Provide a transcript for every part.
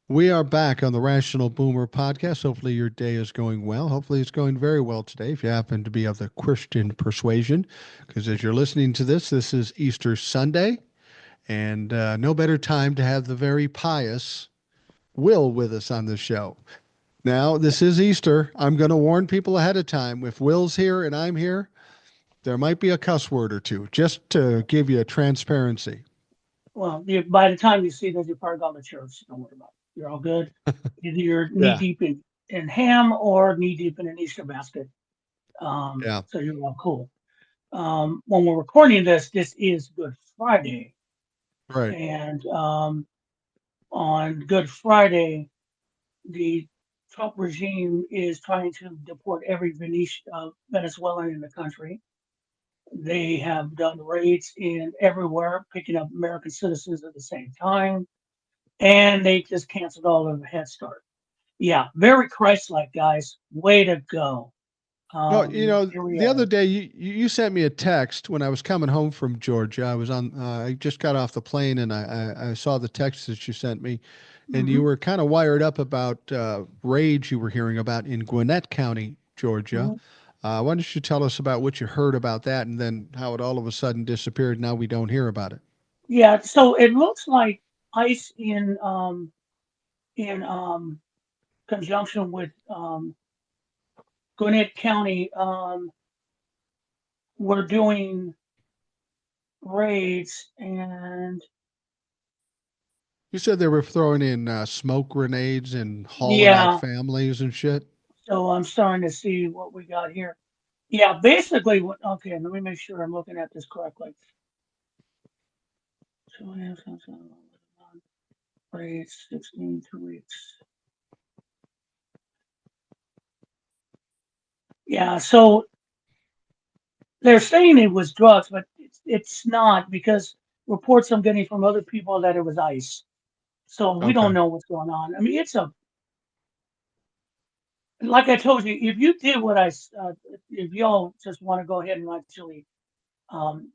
We are back on the Rational Boomer podcast. Hopefully, your day is going well. Hopefully, it's going very well today if you happen to be of the Christian persuasion. Because as you're listening to this, this is Easter Sunday, and no better time to have the very pious Will with us on the show. Now, this is Easter. I'm going to warn people ahead of time. If Will's here and I'm here, there might be a cuss word or two, just to give you a transparency. Well, by the time you see this, you're probably gone to church. Don't worry about it. You're all good. Either you're knee Yeah, deep in ham or knee deep in an Easter basket. yeah, So you're all cool. When we're recording this, this is Good Friday. right. And on Good Friday, the Trump regime is trying to deport every Venezuelan in the country. They have done raids in everywhere, picking up American citizens at the same time, and they just canceled all of the Head Start. Yeah, very Christ-like, guys. Way to go. Well, Here we the other are. day you sent me a text when I was coming home from Georgia. I just got off the plane and I saw the text that you sent me, and you Hmm. were kind of wired up about raids you were hearing about in Gwinnett County, Georgia. Hmm. Why don't you tell us about what you heard about that and then how it all of a sudden disappeared? Now we don't hear about it. Yeah, so it looks like ICE in conjunction with Gwinnett County were doing raids, and You said they were throwing in smoke grenades and hauling out yeah, families and shit. so I'm starting to see what we got here. Yeah, basically, okay, let me make sure I'm looking at this correctly. So, raids, 16, 2 weeks. Yeah, so they're saying it was drugs, but it's not because reports I'm getting from other people that it was ice. So we don't Okay. know what's going on. I mean, like I told you, if you did if y'all just want to go ahead and actually um,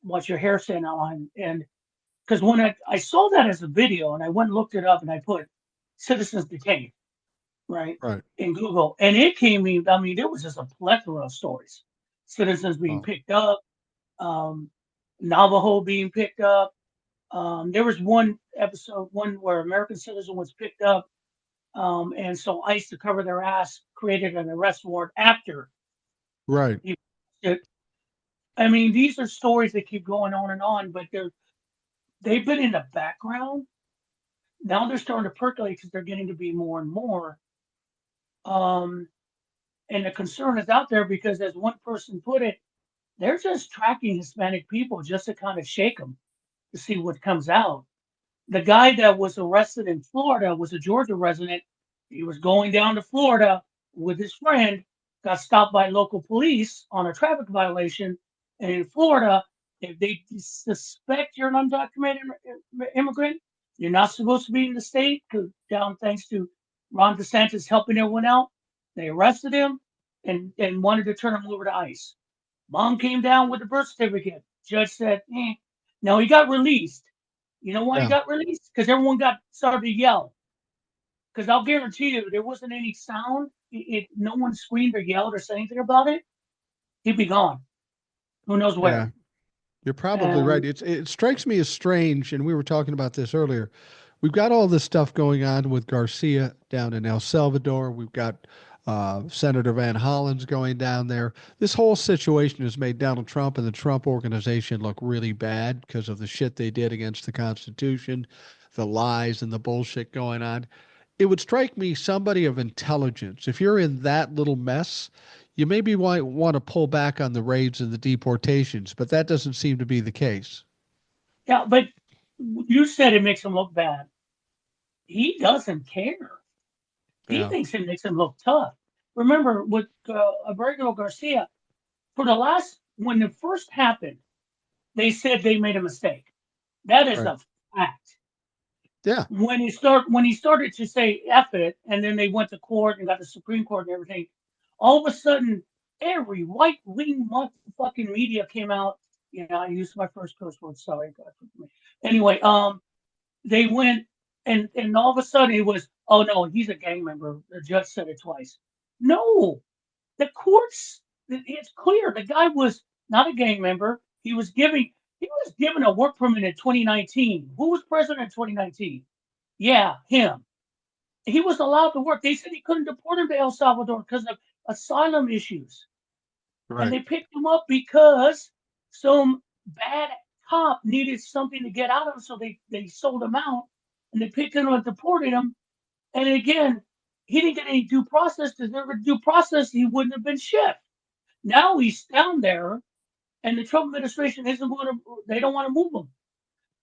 watch your hair stand on, and because when I saw that as a video and I went and looked it up and I put citizens detained, right, Right. in Google, and it came in, I mean, there was just a plethora of stories. Citizens being Oh, picked up, um, Navajo being picked up. There was one where American citizen was picked up, and so ICE to cover their ass created an arrest warrant after right. he. I mean, these are stories that keep going on, but they've been in the background. Now they're starting to percolate because they're getting to be more and more. Um, and the concern is out there because, as one person put it, they're just tracking Hispanic people just to kind of shake them to see what comes out. The guy that was arrested in Florida was a Georgia resident. He was going down to Florida with his friend, got stopped by local police on a traffic violation. And in Florida, if they suspect you're an undocumented immigrant, you're not supposed to be in the state because down thanks to Ron DeSantis helping everyone out. They arrested him and wanted to turn him over to ICE. Mom came down with the birth certificate. Judge said, eh. Now he got released. You know why he Yeah. got released? Because everyone got started to yell. Because I'll guarantee you, there wasn't any sound. No one screamed or yelled or said anything about it. He'd be gone. Who knows Yeah. where? You're probably right. And It strikes me as strange, and we were talking about this earlier. We've got all this stuff going on with Garcia down in El Salvador. We've got Senator Van Hollen's going down there. This whole situation has made Donald Trump and the Trump organization look really bad because of the shit they did against the Constitution, the lies and the bullshit going on. It would strike me somebody of intelligence, if you're in that little mess, you maybe might want to pull back on the raids and the deportations, but that doesn't seem to be the case. yeah, but you said it makes him look bad. He doesn't care. He Yeah. thinks it makes him look tough. Remember with Abrego Garcia, for the last when it first happened, they said they made a mistake. That is Right. a fact. Yeah. When he started to say F it, and then they went to court and got the Supreme Court and everything, all of a sudden every right wing motherfucking media came out. Yeah, I used my first curse word. Sorry, God forgive me. Anyway, they went. And all of a sudden it was, oh no, he's a gang member. The judge said it twice. No, the courts, it's clear the guy was not a gang member. He was given a work permit in 2019. Who was president in 2019? Yeah, him. He was allowed to work. They said he couldn't deport him to El Salvador because of asylum issues. And Right. they picked him up because some bad cop needed something to get out of him, so they sold him out and they picked him up and deported him. And again, he didn't get any due process. Because there was due process, he wouldn't have been shipped. Now he's down there, and the Trump administration isn't going to. They don't want to move him.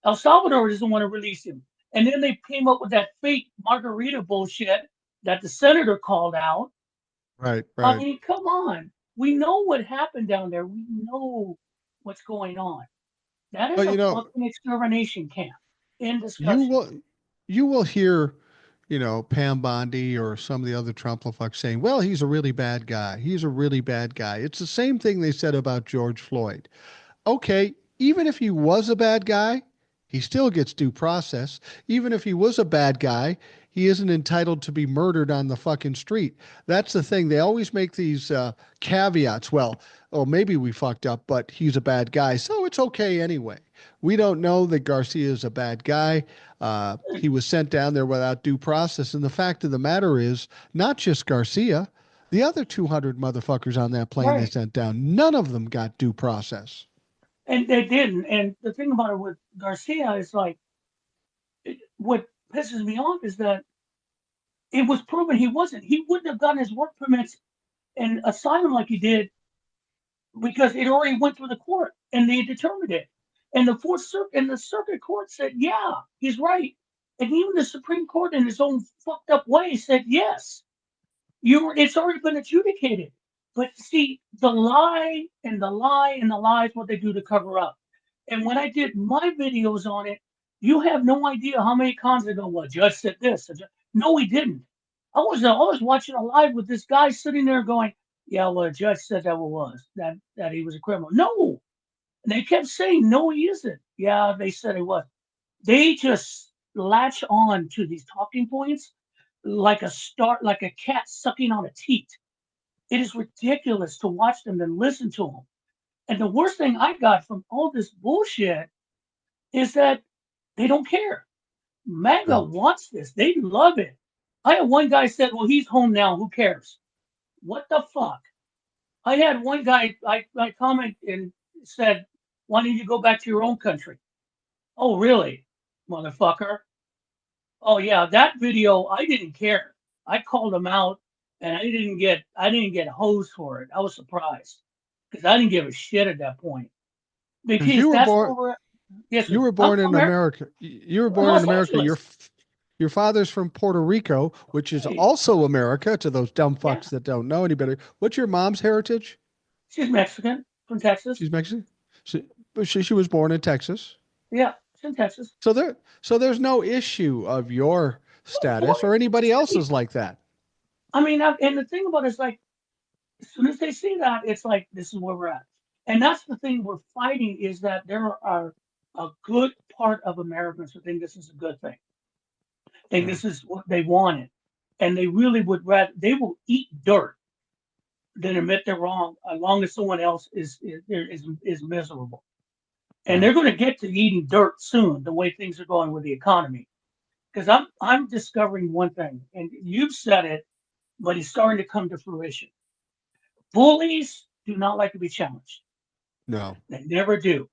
El Salvador doesn't want to release him. And then they came up with that fake margarita bullshit that the senator called out. Right. I Right. mean, come on. We know what happened down there. We know what's going on. That is But a fucking extermination camp. In you discussion. will you will hear, Pam Bondi or some of the other Trump fucks saying, "Well, he's a really bad guy. He's a really bad guy." It's the same thing they said about George Floyd. Okay, even if he was a bad guy, he still gets due process. Even if he was a bad guy, he isn't entitled to be murdered on the fucking street. That's the thing. They always make these caveats. Well, oh, maybe we fucked up, but he's a bad guy, so it's okay anyway. We don't know that Garcia is a bad guy. He was sent down there without due process. And the fact of the matter is, not just Garcia, the other 200 motherfuckers on that plane they Right. sent down, none of them got due process. And they didn't. And the thing about it with Garcia is like, what pisses me off is that it was proven he wasn't. He wouldn't have gotten his work permits and asylum like he did because it already went through the court and they determined it. And the fourth circuit and the circuit court said, yeah, he's right. And even the Supreme Court in its own fucked up way said yes. It's already been adjudicated. But see, the lie and the lie and the lie is what they do to cover up. And when I did my videos on it, you have no idea how many cons they go, well, judge said this. No, he didn't. I was watching a live with this guy sitting there going, yeah, well, the judge said that he was a criminal. No. And they kept saying, no, he isn't. Yeah, they said he was. They just latch on to these talking points like a cat sucking on a teat. It is ridiculous to watch them and listen to them. And the worst thing I got from all this bullshit is that they don't care. MAGA No. wants this. They love it. I had one guy said, well, he's home now. Who cares? What the fuck? I had one guy, I commented and said, why don't you go back to your own country? Oh, really, motherfucker? Oh yeah, that video I didn't care. I called him out, and I didn't get hosed for it. I was surprised because I didn't give a shit at that point Because because that's where we're at. Yes, you sir. were I'm born from in America. You were born in Los America. Angeles. Your father's from Puerto Rico, which is Hey, also America to those dumb yeah, fucks that don't know any better. What's your mom's heritage? she's Mexican from Texas. She's Mexican. She was born in Texas. Yeah, she's in Texas. So there's no issue of your Of status course, or anybody see, else's like that. I mean, and the thing about it is like, as soon as they see that, it's like this is where we're at, and that's the thing we're fighting is that there are a good part of Americans who think this is a good thing. Think Yeah. this is what they wanted, and they really would rather they will eat dirt than admit they're wrong, as long as someone else is miserable. And they're Right. going to get to eating dirt soon, the way things are going with the economy. Because I'm discovering one thing, and you've said it, but it's starting to come to fruition. Bullies do not like to be challenged. No. They never do.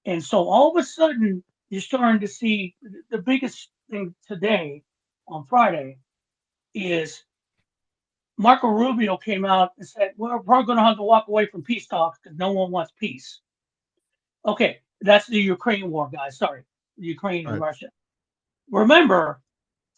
And so all of a sudden, you're starting to see the biggest thing today on Friday is Marco Rubio came out and said, we're probably going to have to walk away from peace talks because no one wants peace. Okay, that's the Ukraine war, guys. Sorry, Ukraine and Right. Russia. Remember,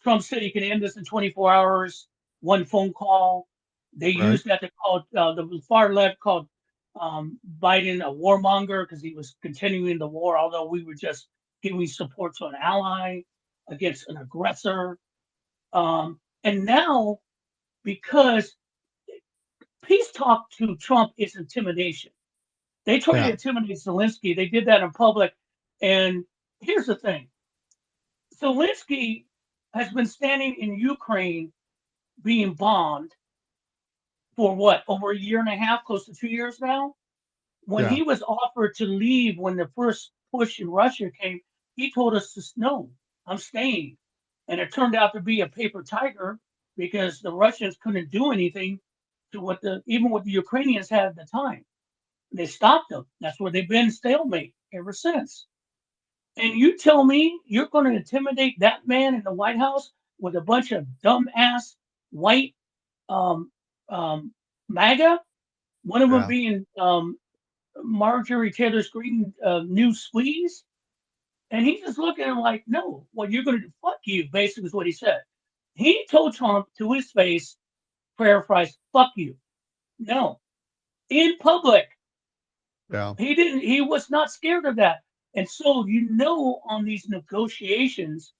Trump said he can end this in 24 hours, one phone call. They Right. used that to call the far left called Biden a warmonger because he was continuing the war, although we were just giving support to an ally against an aggressor. And now, because peace talk to Trump is intimidation. They tried to Yeah. intimidate Zelensky. They did that in public. And here's the thing: Zelensky. has been standing in Ukraine being bombed for what, over a year and a half, close to 2 years now. When Yeah. he was offered to leave when the first push in Russia came, he told us to no, I'm staying. And it turned out to be a paper tiger because the Russians couldn't do anything to what the even what the Ukrainians had at the time. They stopped them. That's where they've been stalemate ever since. And you tell me you're going to intimidate that man in the White House with a bunch of dumbass white um, um, MAGA, one of them Yeah. being Marjorie Taylor Greene new squeeze. And he's just looking at him like, no, what you're going to do, fuck you, basically is what he said. He told Trump to his face, paraphrase, fuck you. No, in public. Yeah. He was not scared of that. And so, on these negotiations,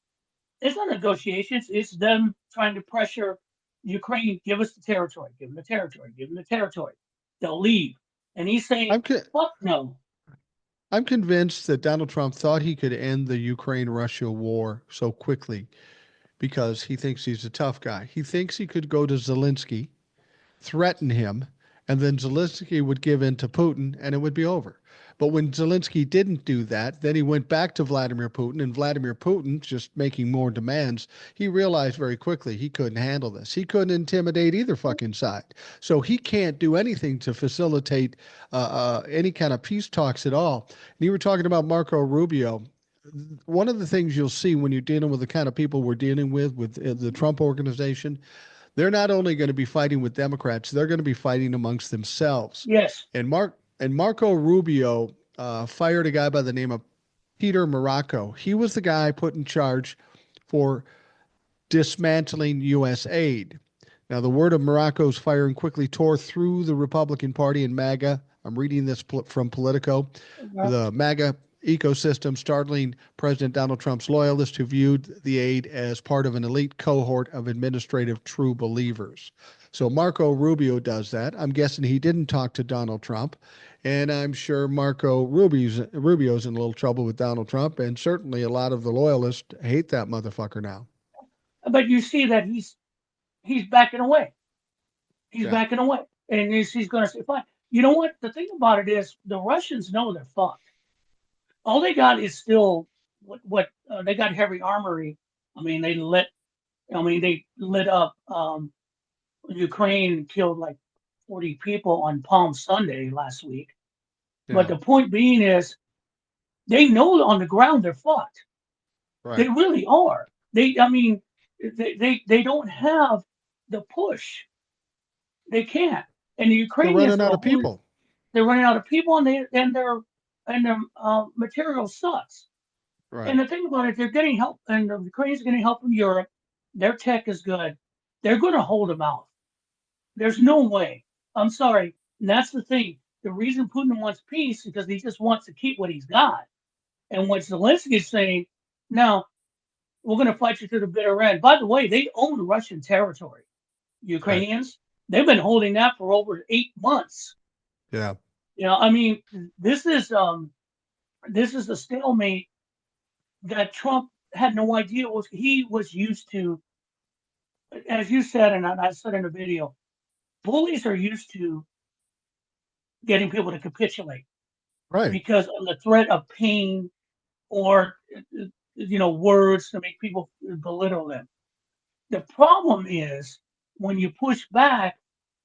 it's not negotiations, it's them trying to pressure Ukraine, give us the territory, give them the territory, give them the territory. They'll leave. And he's saying, I'm co- fuck no. I'm convinced that Donald Trump thought he could end the Ukraine-Russia war so quickly because he thinks he's a tough guy. He thinks he could go to Zelensky, threaten him, and then Zelensky would give in to Putin and it would be over. But when Zelensky didn't do that, then he went back to Vladimir Putin, and Vladimir Putin, just making more demands, he realized very quickly he couldn't handle this. He couldn't intimidate either fucking side. So he can't do anything to facilitate any kind of peace talks at all. And you were talking about Marco Rubio. One of the things you'll see when you're dealing with the kind of people we're dealing with the Trump organization, they're not only going to be fighting with Democrats, they're going to be fighting amongst themselves. Yes. And Marco Rubio fired a guy by the name of Peter Morocco. He was the guy put in charge for dismantling U.S. aid. Now, the word of Morocco's firing quickly tore through the Republican Party and MAGA. I'm reading this from Politico. The MAGA ecosystem, startling President Donald Trump's loyalists who viewed the aid as part of an elite cohort of administrative true believers. So Marco Rubio does that. I'm guessing he didn't talk to Donald Trump. And I'm sure Rubio's in a little trouble with Donald Trump. And certainly a lot of the loyalists hate that motherfucker now. But you see that he's backing away. He's Yeah. backing away. And he's going to say, fine. You know what? The thing about it is the Russians know they're fucked. All they got is still what they got heavy armory. I mean, they lit up Ukraine, killed like 40 people on Palm Sunday last week. But Yeah. the point being is they know on the ground they're fucked. They Right. really are. I mean, they don't have the push. They can't. And the They're Ukrainians running are out of people. they're running out of people, and their material sucks. Right. And the thing about it, they're getting help, and the Ukrainians are getting help from Europe. Their tech is good. They're going to hold them out. There's no way. I'm sorry. And that's the thing. The reason Putin wants peace is because he just wants to keep what he's got. And what Zelensky is saying, no, we're going to fight you to the bitter end. By the way, they own Russian territory. Right. Ukrainians, they've been holding that for over 8 months. Yeah. I mean, this is um, this is the stalemate that Trump had no idea was he was used to. As you said, and I said in the video, bullies are used to getting people to capitulate Right. because of the threat of pain or words to make people belittle them. The problem is when you push back,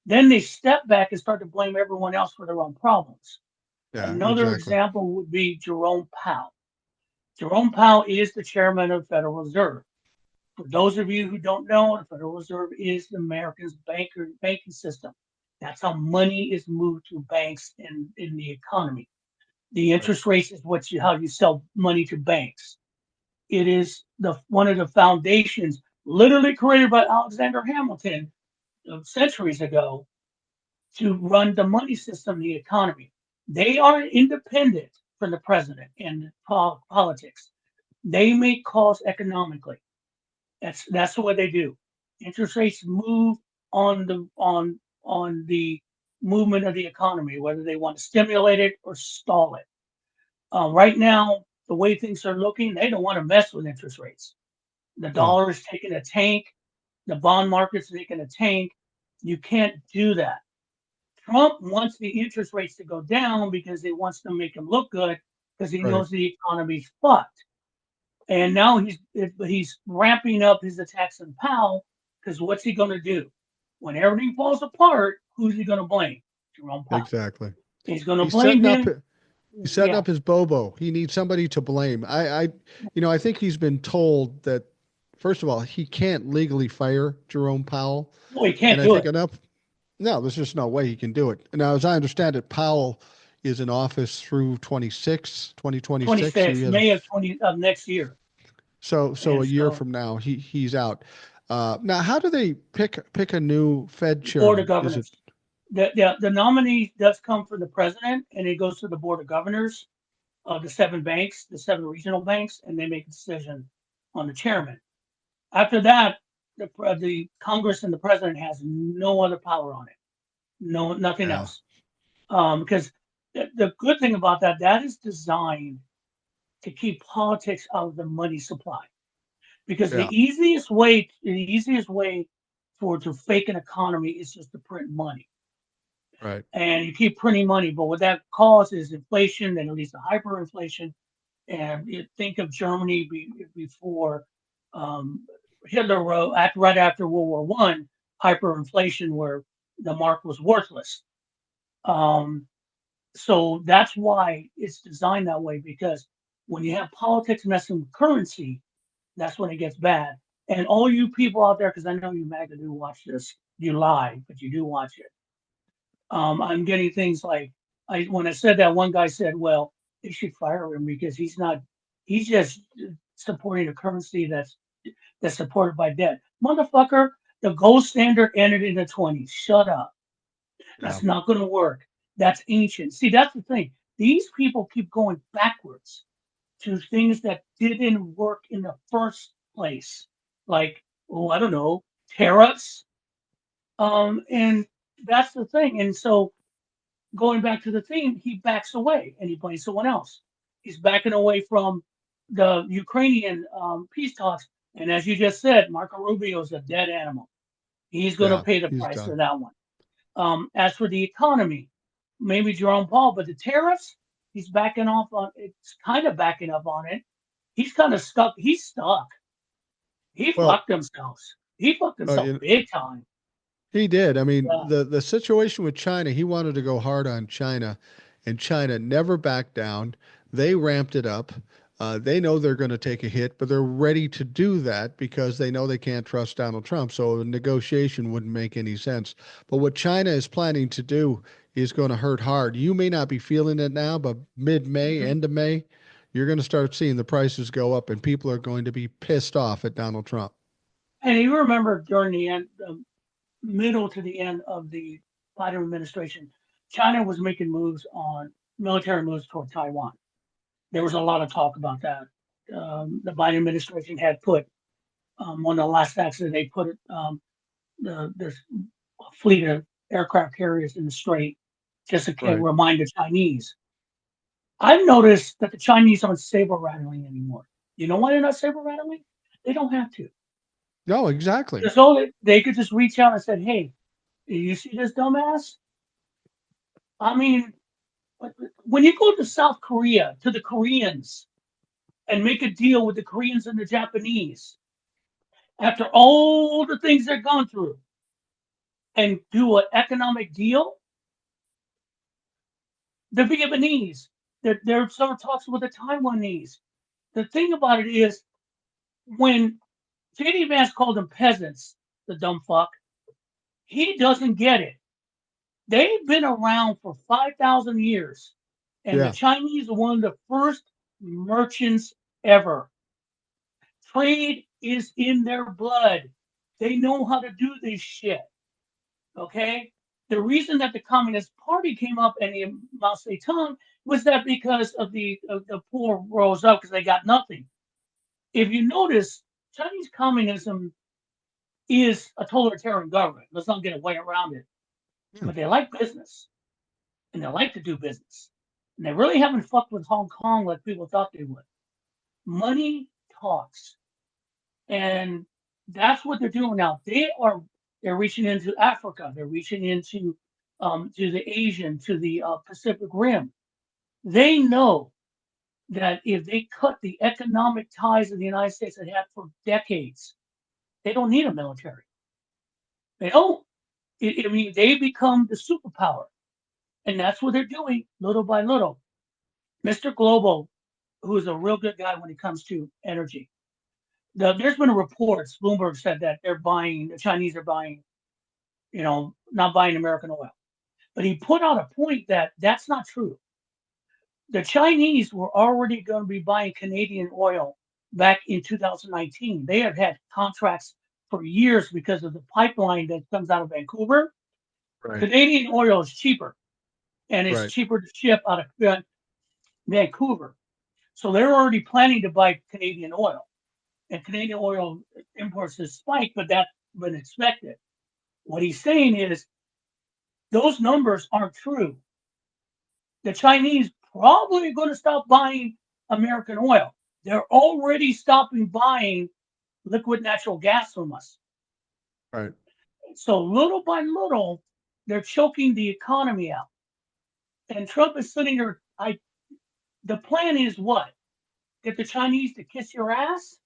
then they step back and start to blame everyone else for their own problems. Yeah. Another Exactly. example would be Jerome Powell. Jerome Powell is the chairman of the Federal Reserve. For those of you who don't know, the Federal Reserve is the American's banking system. That's how money is moved through banks in the economy. The Right. interest rate is how you sell money to banks. It is one of the foundations, literally created by Alexander Hamilton centuries ago, to run the money system, the economy. They are independent from the president and politics. They make calls economically. That's what they do. Interest rates move on the movement of the economy, whether they want to stimulate it or stall it. Right now, the way things are looking, they don't want to mess with interest rates. The No, dollar is taking a tank. The bond market's taking a tank. You can't do that. Trump wants the interest rates to go down because he wants to make him look good because he right. knows the economy's fucked. And now he's ramping up his attacks on Powell because what's he going to do? When everything falls apart, who's he going to blame? Jerome Powell. Exactly. He's going to He's blame setting up him. he's setting Yeah. up his Bobo. He needs somebody to blame. I think he's been told that first of all, he can't legally fire Jerome Powell. No, he And can't I do think it. enough no, there's just no way he can do it. Now, as I understand it, Powell is in office through 2026. So he 26 has May of 20 of next year. so And a year so from now he's out. Now, how do they pick a new Fed Board of chairman? Is it Governors. The nominee does come from the president and it goes to the Board of Governors of the seven banks, the seven regional banks, and they make a decision on the chairman. After that, the Congress and the president has no other power on it. No, nothing yeah, else. Because the good thing about that is designed to keep politics out of the money supply. Because yeah, the easiest way for to fake an economy is just to print money, right. and you keep printing money. But what that causes is inflation, then it leads to hyperinflation. And you think of Germany before um, Hitler wrote right after World War One, hyperinflation, where the mark was worthless. Um, so that's why it's designed that way because when you have politics messing with currency, that's when it gets bad. And all you people out there, because I know you MAGA do watch this, you lie, but you do watch it. I'm getting things like when I said that, one guy said, "Well, they should fire him because he's just supporting a currency that's supported by debt." Motherfucker, the gold standard ended in the 20s. Shut up. Yeah. That's not going to work. That's ancient. See, that's the thing. These people keep going backwards to things that didn't work in the first place, like, oh, I don't know, tariffs. And that's the thing. And so going back to the theme, he backs away and he blames someone else. He's backing away from the Ukrainian peace talks. And as you just said, Marco Rubio is a dead animal. He's going to Yeah, pay the he's price for done. that one. As for the economy, maybe Jerome Powell, but the tariffs, he's backing off on. It's kind of backing up on it. He's kind of stuck. He's stuck. He Well, fucked himself. He fucked himself you big time. he did. I mean, Yeah. the situation with China, he wanted to go hard on China, and China never backed down. They ramped it up. They know they're going to take a hit, but they're ready to do that because they know they can't trust Donald Trump. So a negotiation wouldn't make any sense. But what China is planning to do is going to hurt hard. You may not be feeling it now, but mid-May, Mhm. end of May, you're going to start seeing the prices go up, and people are going to be pissed off at Donald Trump. And you remember during the end, middle to the end of the Biden administration, China was making moves on military moves toward Taiwan. There was a lot of talk about that. The Biden administration had put one of the last acts that they put this fleet of aircraft carriers in the strait just to Right. remind the Chinese. I've noticed that the Chinese aren't saber rattling anymore. You know why they're not saber rattling? They don't have to. No, exactly. So they could just reach out and say, "Hey, you see this dumbass? I mean, when you go to South Korea, to the Koreans, and make a deal with the Koreans and the Japanese, after all the things they've gone through, and do an economic deal, the Vietnamese, they're sort of talks with the Taiwanese. The thing about it is, when J.D. Vance called them peasants, the dumb fuck, he doesn't get it. They've been around for 5,000 years, and the Yeah. Chinese are one of the first merchants ever. Trade is in their blood. They know how to do this shit. Okay? The reason that the Communist Party came up and the Mao Zedong was that because of the poor rose up because they got nothing. If you notice, Chinese communism is a totalitarian government. Let's not get away around it. Yeah. But they like business and they like to do business. And they really haven't fucked with Hong Kong like people thought they would. Money talks. And that's what they're doing now. They're reaching into Africa. They're reaching into to the Asian, to the Pacific Rim. They know that if they cut the economic ties of the United States that have for decades, they don't need a military. They don't. I mean, they become the superpower, and that's what they're doing little by little. Mr. Global, who is a real good guy when it comes to energy, there's been reports. Bloomberg said that the Chinese are buying, not buying American oil. But he put out a point that that's not true. The Chinese were already going to be buying Canadian oil back in 2019. They have had contracts for years because of the pipeline that comes out of Vancouver. Right. Canadian oil is cheaper, and it's Right. cheaper to ship out of Vancouver. So they're already planning to buy Canadian oil. And Canadian oil imports has spiked, but that's been expected. What he's saying is those numbers aren't true. The Chinese probably going to stop buying American oil. They're already stopping buying liquid natural gas from us. Right. So little by little, they're choking the economy out. And Trump is sitting there. The plan is what? Get the Chinese to kiss your ass?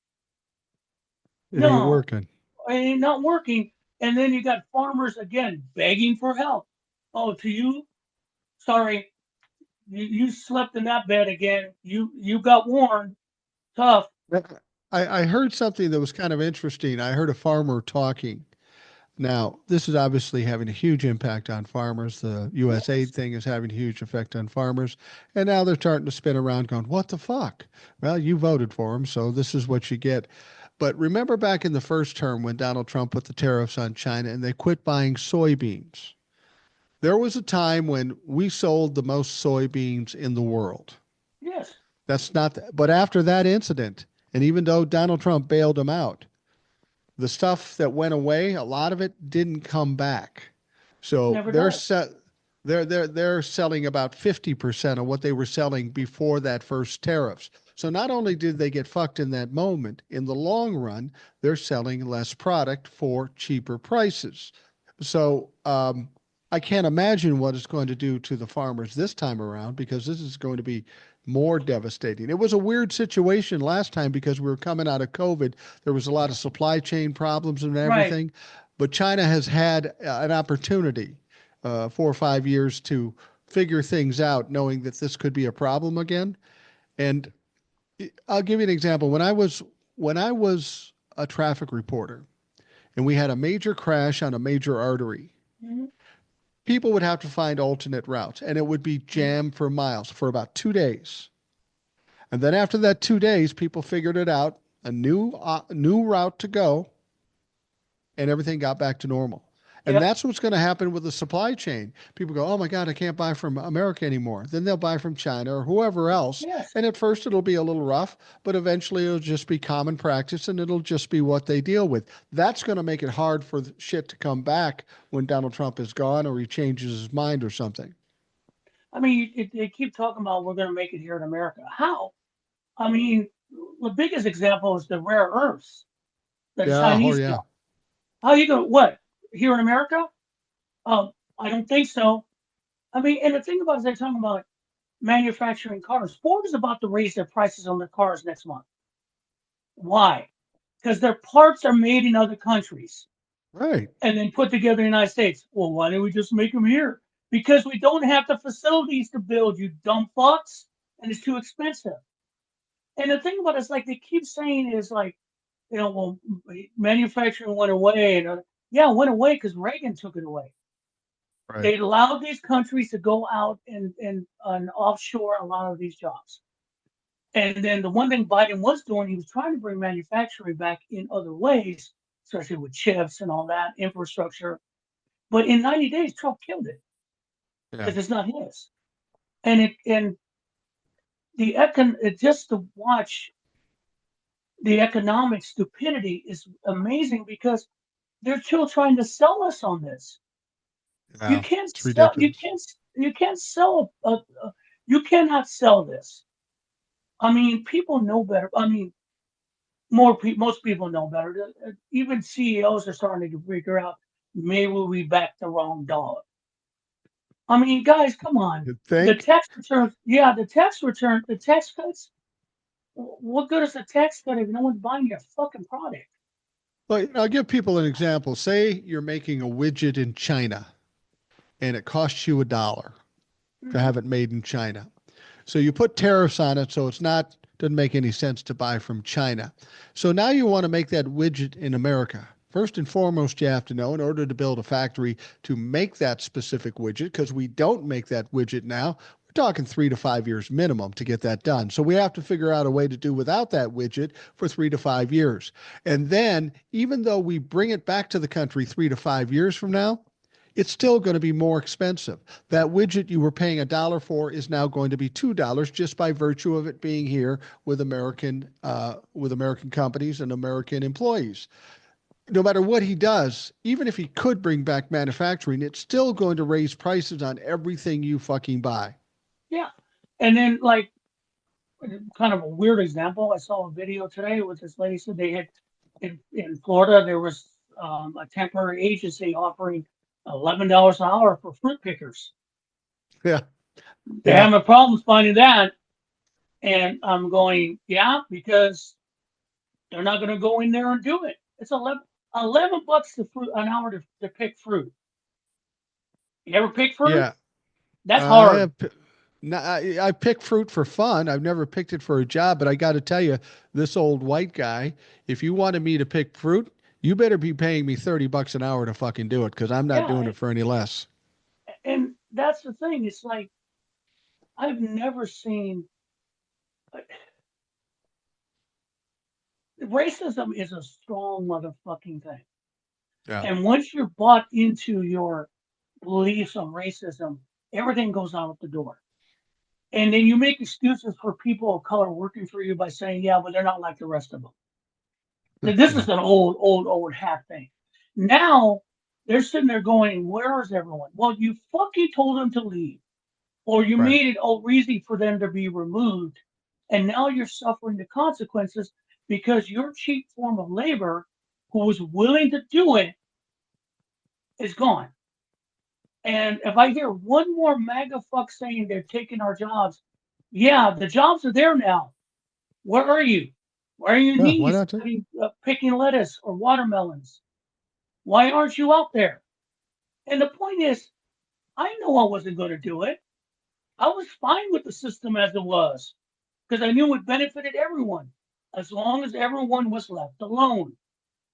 It ain't No, working. it ain't not working. And then you got farmers again begging for help. Oh, to you, sorry, you slept in that bed again. You got warned. Tough. I heard something that was kind of interesting. I heard a farmer talking. Now, this is obviously having a huge impact on farmers. The U.S. aid Yes. thing is having a huge effect on farmers. And now they're starting to spin around going, what the fuck? Well, you voted for them, so this is what you get. But remember back in the first term when Donald Trump put the tariffs on China and they quit buying soybeans? There was a time when we sold the most soybeans in the world. Yes. That's not, but after that incident, and even though Donald Trump bailed them out, the stuff that went away, a lot of it didn't come back. So Never does. they're selling about 50% of what they were selling before that first tariffs. So not only did they get fucked in that moment, in the long run, they're selling less product for cheaper prices. So I can't imagine what it's going to do to the farmers this time around because this is going to be more devastating. It was a weird situation last time because we were coming out of COVID. There was a lot of supply chain problems and Right. everything. But China has had an opportunity 4 or 5 years to figure things out, knowing that this could be a problem again. And I'll give you an example. When I was a traffic reporter and we had a major crash on a major artery, Mm-hmm. people would have to find alternate routes, and it would be Mm-hmm. jammed for miles for about 2 days. And then after that 2 days, people figured it out, a new route to go, and everything got back to normal. And Yep. that's what's going to happen with the supply chain. People go, oh my God, I can't buy from America anymore. Then they'll buy from China or whoever else. Yes. And at first it'll be a little rough, but eventually it'll just be common practice and it'll just be what they deal with. That's going to make it hard for shit to come back when Donald Trump is gone or he changes his mind or something. I mean, they keep talking about we're going to make it here in America. How? I mean, the biggest example is the rare earths that the Yeah. Oh, Chinese yeah. got. How you going? What here in America? I don't think so. I mean, and the thing about it is they're talking about manufacturing cars. Ford is about to raise their prices on their cars next month. Why? Because their parts are made in other countries Right. and then put together in the United States. Well, why don't we just make them here? Because we don't have the facilities to build, you dumb fucks, and it's too expensive. And the thing about it is, like, they keep saying is like, well, manufacturing went away. And yeah, it went away because Reagan took it away. Right. They allowed these countries to go out and offshore a lot of these jobs. And then the one thing Biden was doing, he was trying to bring manufacturing back in other ways, especially with chips and all that infrastructure. But in 90 days, Trump killed it Yeah. because it's not his. And just to watch the economic stupidity is amazing because they're still trying to sell us on this. You Yeah. can't It's sell. ridiculous. You can't sell. You cannot sell this. I mean, people know better. I mean, most people know better. Even CEOs are starting to figure out maybe we backed the wrong dog. I mean, guys, come on. You The think? tax returns, yeah, the tax cuts. What good is the tax cut if no one's buying your fucking product? Well, I'll give people an example. Say you're making a widget in China and it costs you $1 to Mhm. have it made in China. So you put tariffs on it, so it's not doesn't make any sense to buy from China. So now you want to make that widget in America. First and foremost, you have to know in order to build a factory to make that specific widget, because we don't make that widget now. We're talking 3 to 5 years minimum to get that done. So we have to figure out a way to do without that widget for 3 to 5 years. And then, even though we bring it back to the country 3 to 5 years from now, it's still going to be more expensive. That widget you were paying $1 for is now going to be $2 just by virtue of it being here with American companies and American employees. No matter what he does, even if he could bring back manufacturing, it's still going to raise prices on everything you fucking buy. Yeah. And then, like, kind of a weird example, I saw a video today with this lady said they had in Florida, there was a temporary agency offering $11 an hour for fruit pickers. Yeah, They're yeah, having problems finding that. And I'm going, yeah, because they're not going to go in there and do it. It's 11 bucks an hour to pick fruit. You ever pick fruit? yeah. That's I hard. have. I pick fruit for fun. I've never picked it for a job, but I got to tell you, this old white guy, if you wanted me to pick fruit, you better be paying me $30 an hour to fucking do it, because I'm not Yeah. doing it for any less. And that's the thing. It's like, I've never seen racism is a strong motherfucking thing. Yeah. And once you're bought into your beliefs on racism, everything goes out the door. And then you make excuses for people of color working for you by saying, yeah, but they're not like the rest of them. This Yeah. is an old hat thing. Now they're sitting there going, where is everyone? Well, you fucking told them to leave, or you Right. made it all easy for them to be removed. And now you're suffering the consequences because your cheap form of labor, who was willing to do it, is gone. And if I hear one more MAGA fuck saying they're taking our jobs, yeah, the jobs are there now. Where are you? Why are you in Yeah. Why knees not? picking lettuce or watermelons? Why aren't you out there? And the point is, I know I wasn't going to do it. I was fine with the system as it was because I knew it benefited everyone as long as everyone was left alone.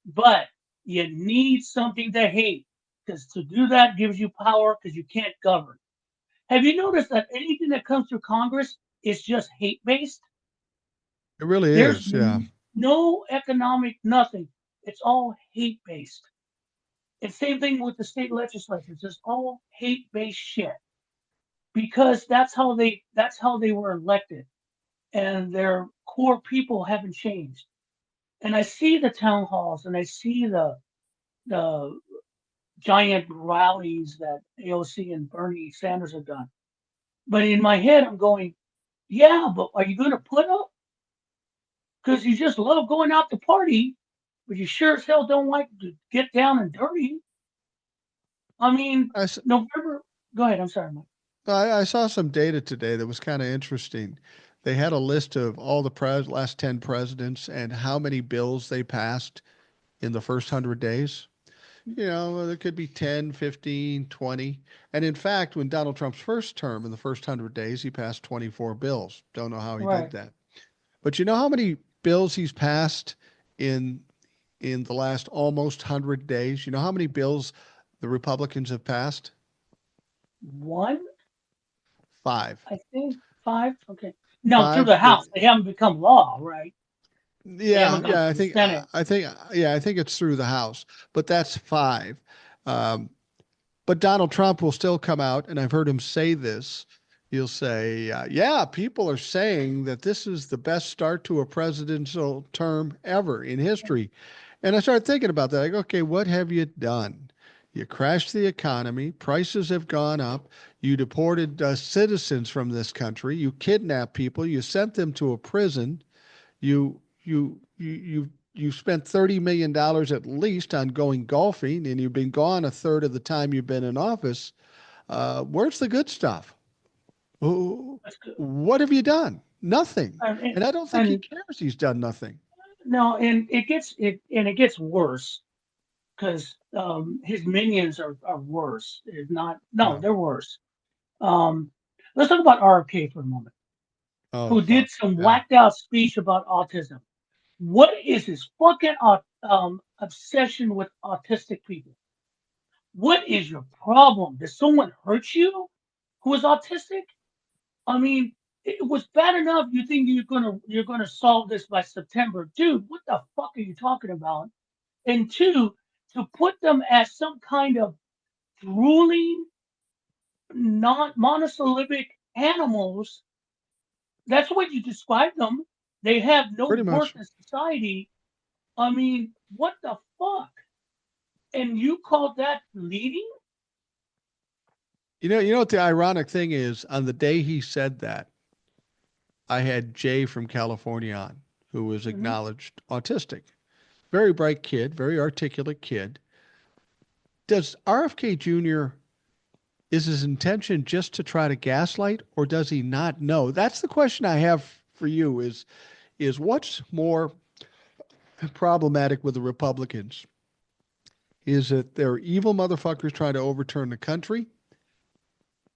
But you need something to hate because to do that gives you power because you can't govern. Have you noticed that anything that comes through Congress is just hate based? It really There's is. Yeah. no economic nothing. It's all hate based. And same thing with the state legislatures. It's all hate based shit because that's how they were elected, and their core people haven't changed. And I see the town halls and I see the giant rallies that AOC and Bernie Sanders have done. But in my head, I'm going, yeah, but are you going to put up? Because you just love going out to party, but you sure as hell don't like to get down and dirty. I mean, I, s- November. Go ahead. I'm sorry, Mike. I saw some data today that was kind of interesting. They had a list of all the last 10 presidents and how many bills they passed in the first 100 days. There could be 10, 15, 20. And in fact, when Donald Trump's first term, in the first 100 days, he passed 24 bills. Don't know how he did Right. that. But you know how many bills he's passed in the last almost 100 days? You know how many bills the Republicans have passed? One, Five. I think. Five. Okay. No, through the Five. House. They haven't become law, right? They Yeah, haven't gone yeah. through the Senate. I think it's through the House, but that's five. Um, but Donald Trump will still come out, and I've heard him say this. He'll say, "Yeah, people are saying that this is the best start to a presidential term ever in history." And I started thinking about that. I go, "Okay, what have you done? You crashed the economy. Prices have gone up. You deported citizens from this country. You kidnapped people. You sent them to a prison. You you spent $30 million at least on going golfing, and you've been gone a third of the time you've been in office. Where's the good stuff? That's good. What have you done? Nothing. And, and, And I don't think he and cares he's done nothing. no, and it gets worse because his minions are worse. It's not no, Yeah. they're worse. Um, let's talk about RFK for a moment, Oh, who did fuck. some Yeah. whacked out speech about autism. What is his fucking obsession with autistic people? What is your problem? Did someone hurt you who is autistic? I mean, it was bad enough. You think you're gonna solve this by September, dude? What the fuck are you talking about? And two, to put them as some kind of drooling, not monosyllabic animals. That's what you describe them. They have no Pretty worth much. in society. I mean, what the fuck? And you call that leading? You know what the ironic thing is? On the day he said that, I had Jay from California on, who was Hmm. acknowledged autistic. Very bright kid, very articulate kid. Does RFK Jr. is his intention just to try to gaslight, or does he not know? That's the question I have for you is what's more problematic with the Republicans? Is it they're evil motherfuckers trying to overturn the country,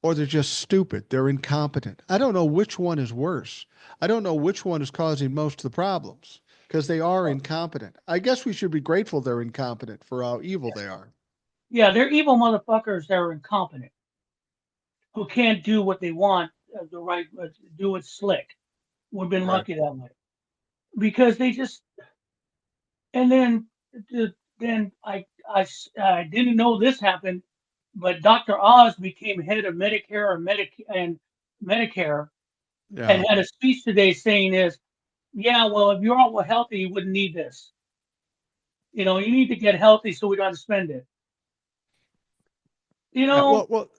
or they're just stupid? They're incompetent. I don't know which one is worse. I don't know which one is causing most of the problems because they are incompetent. I guess we should be grateful they're incompetent for how evil Yeah, they are. yeah, they're evil motherfuckers that are incompetent, who can't do what they want, the right, do it slick. We've been Right. lucky that way because they just. And then, then I didn't know this happened, but Dr. Oz became head of Medicare and Medicare, Yeah. and had a speech today saying is, yeah, well, if you're all healthy, you wouldn't need this. You need to get healthy so we don't have to spend it. You Yeah. know, Well,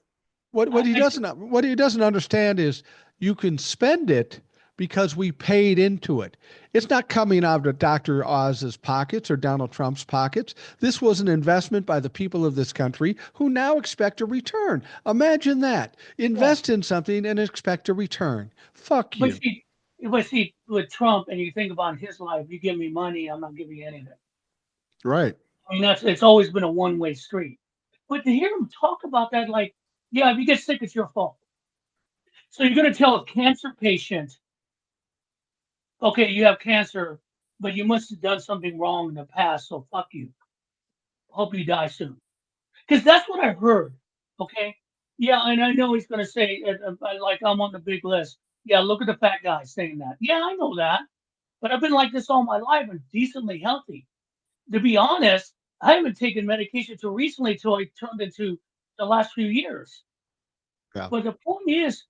what he I doesn't understand is you can spend it because we paid into it. It's not coming out of Dr. Oz's pockets or Donald Trump's pockets. This was an investment by the people of this country who now expect a return. Imagine that. yeah, Invest in something and expect a return. Fuck but you. see, but see, with Trump, and you think about his life, you give me money, I'm not giving you anything. Right. I mean, it's always been a one-way street. But to hear him talk about that, like, yeah, if you get sick, it's your fault. So you're going to tell a cancer patient, okay, you have cancer, but you must have done something wrong in the past, so fuck you. Hope you die soon. Because that's what I heard. Okay. Yeah, and I know he's going to say, like, I'm on the big list. Yeah, look at the fat guy saying that. Yeah, I know that. But I've been like this all my life and decently healthy. To be honest, I haven't taken medication till recently, till I turned into the last few years. Yeah. But the point is,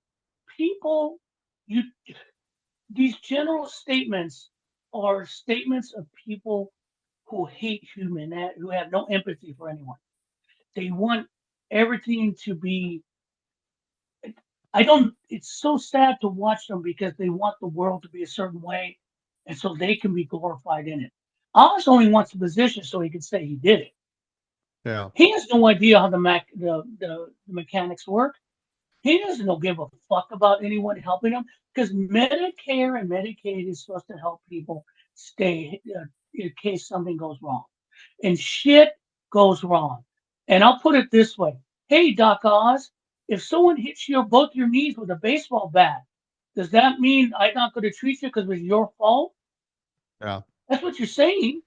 people, you these general statements are statements of people who hate who have no empathy for anyone. They want everything to be. I don't. It's so sad to watch them because they want the world to be a certain way, and so they can be glorified in it. Oz only wants a position so he can say he did it. Yeah. He has no idea how the mechanics work. He doesn't know give a fuck about anyone helping him because Medicare and Medicaid is supposed to help people stay in case something goes wrong. And shit goes wrong. And I'll put it this way. Hey, Doc Oz, if someone hits you both your knees with a baseball bat, does that mean I'm not going to treat you because it was your fault? Yeah. That's what you're saying.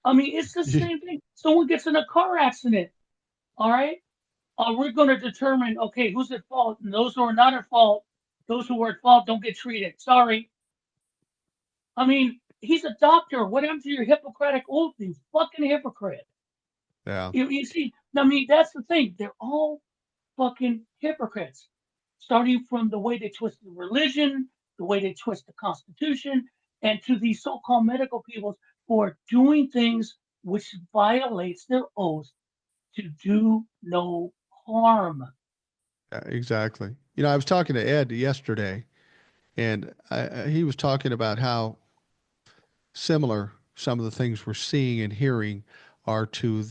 I mean, it's the same thing. Someone gets in a car accident, all right? We're going to determine, okay, who's at fault, and those who are not at fault, those who are at fault don't get treated. Sorry. I mean, he's a doctor. What happened to your Hippocratic oath, you fucking hypocrite? Yeah. You see, I mean, that's the thing. They're all fucking hypocrites, starting from the way they twist the religion, the way they twist the Constitution, and to these so-called medical people who are doing things which violates their oath to do no harm. Yeah, exactly. I was talking to Ed yesterday, and he was talking about how similar some of the things we're seeing and hearing are to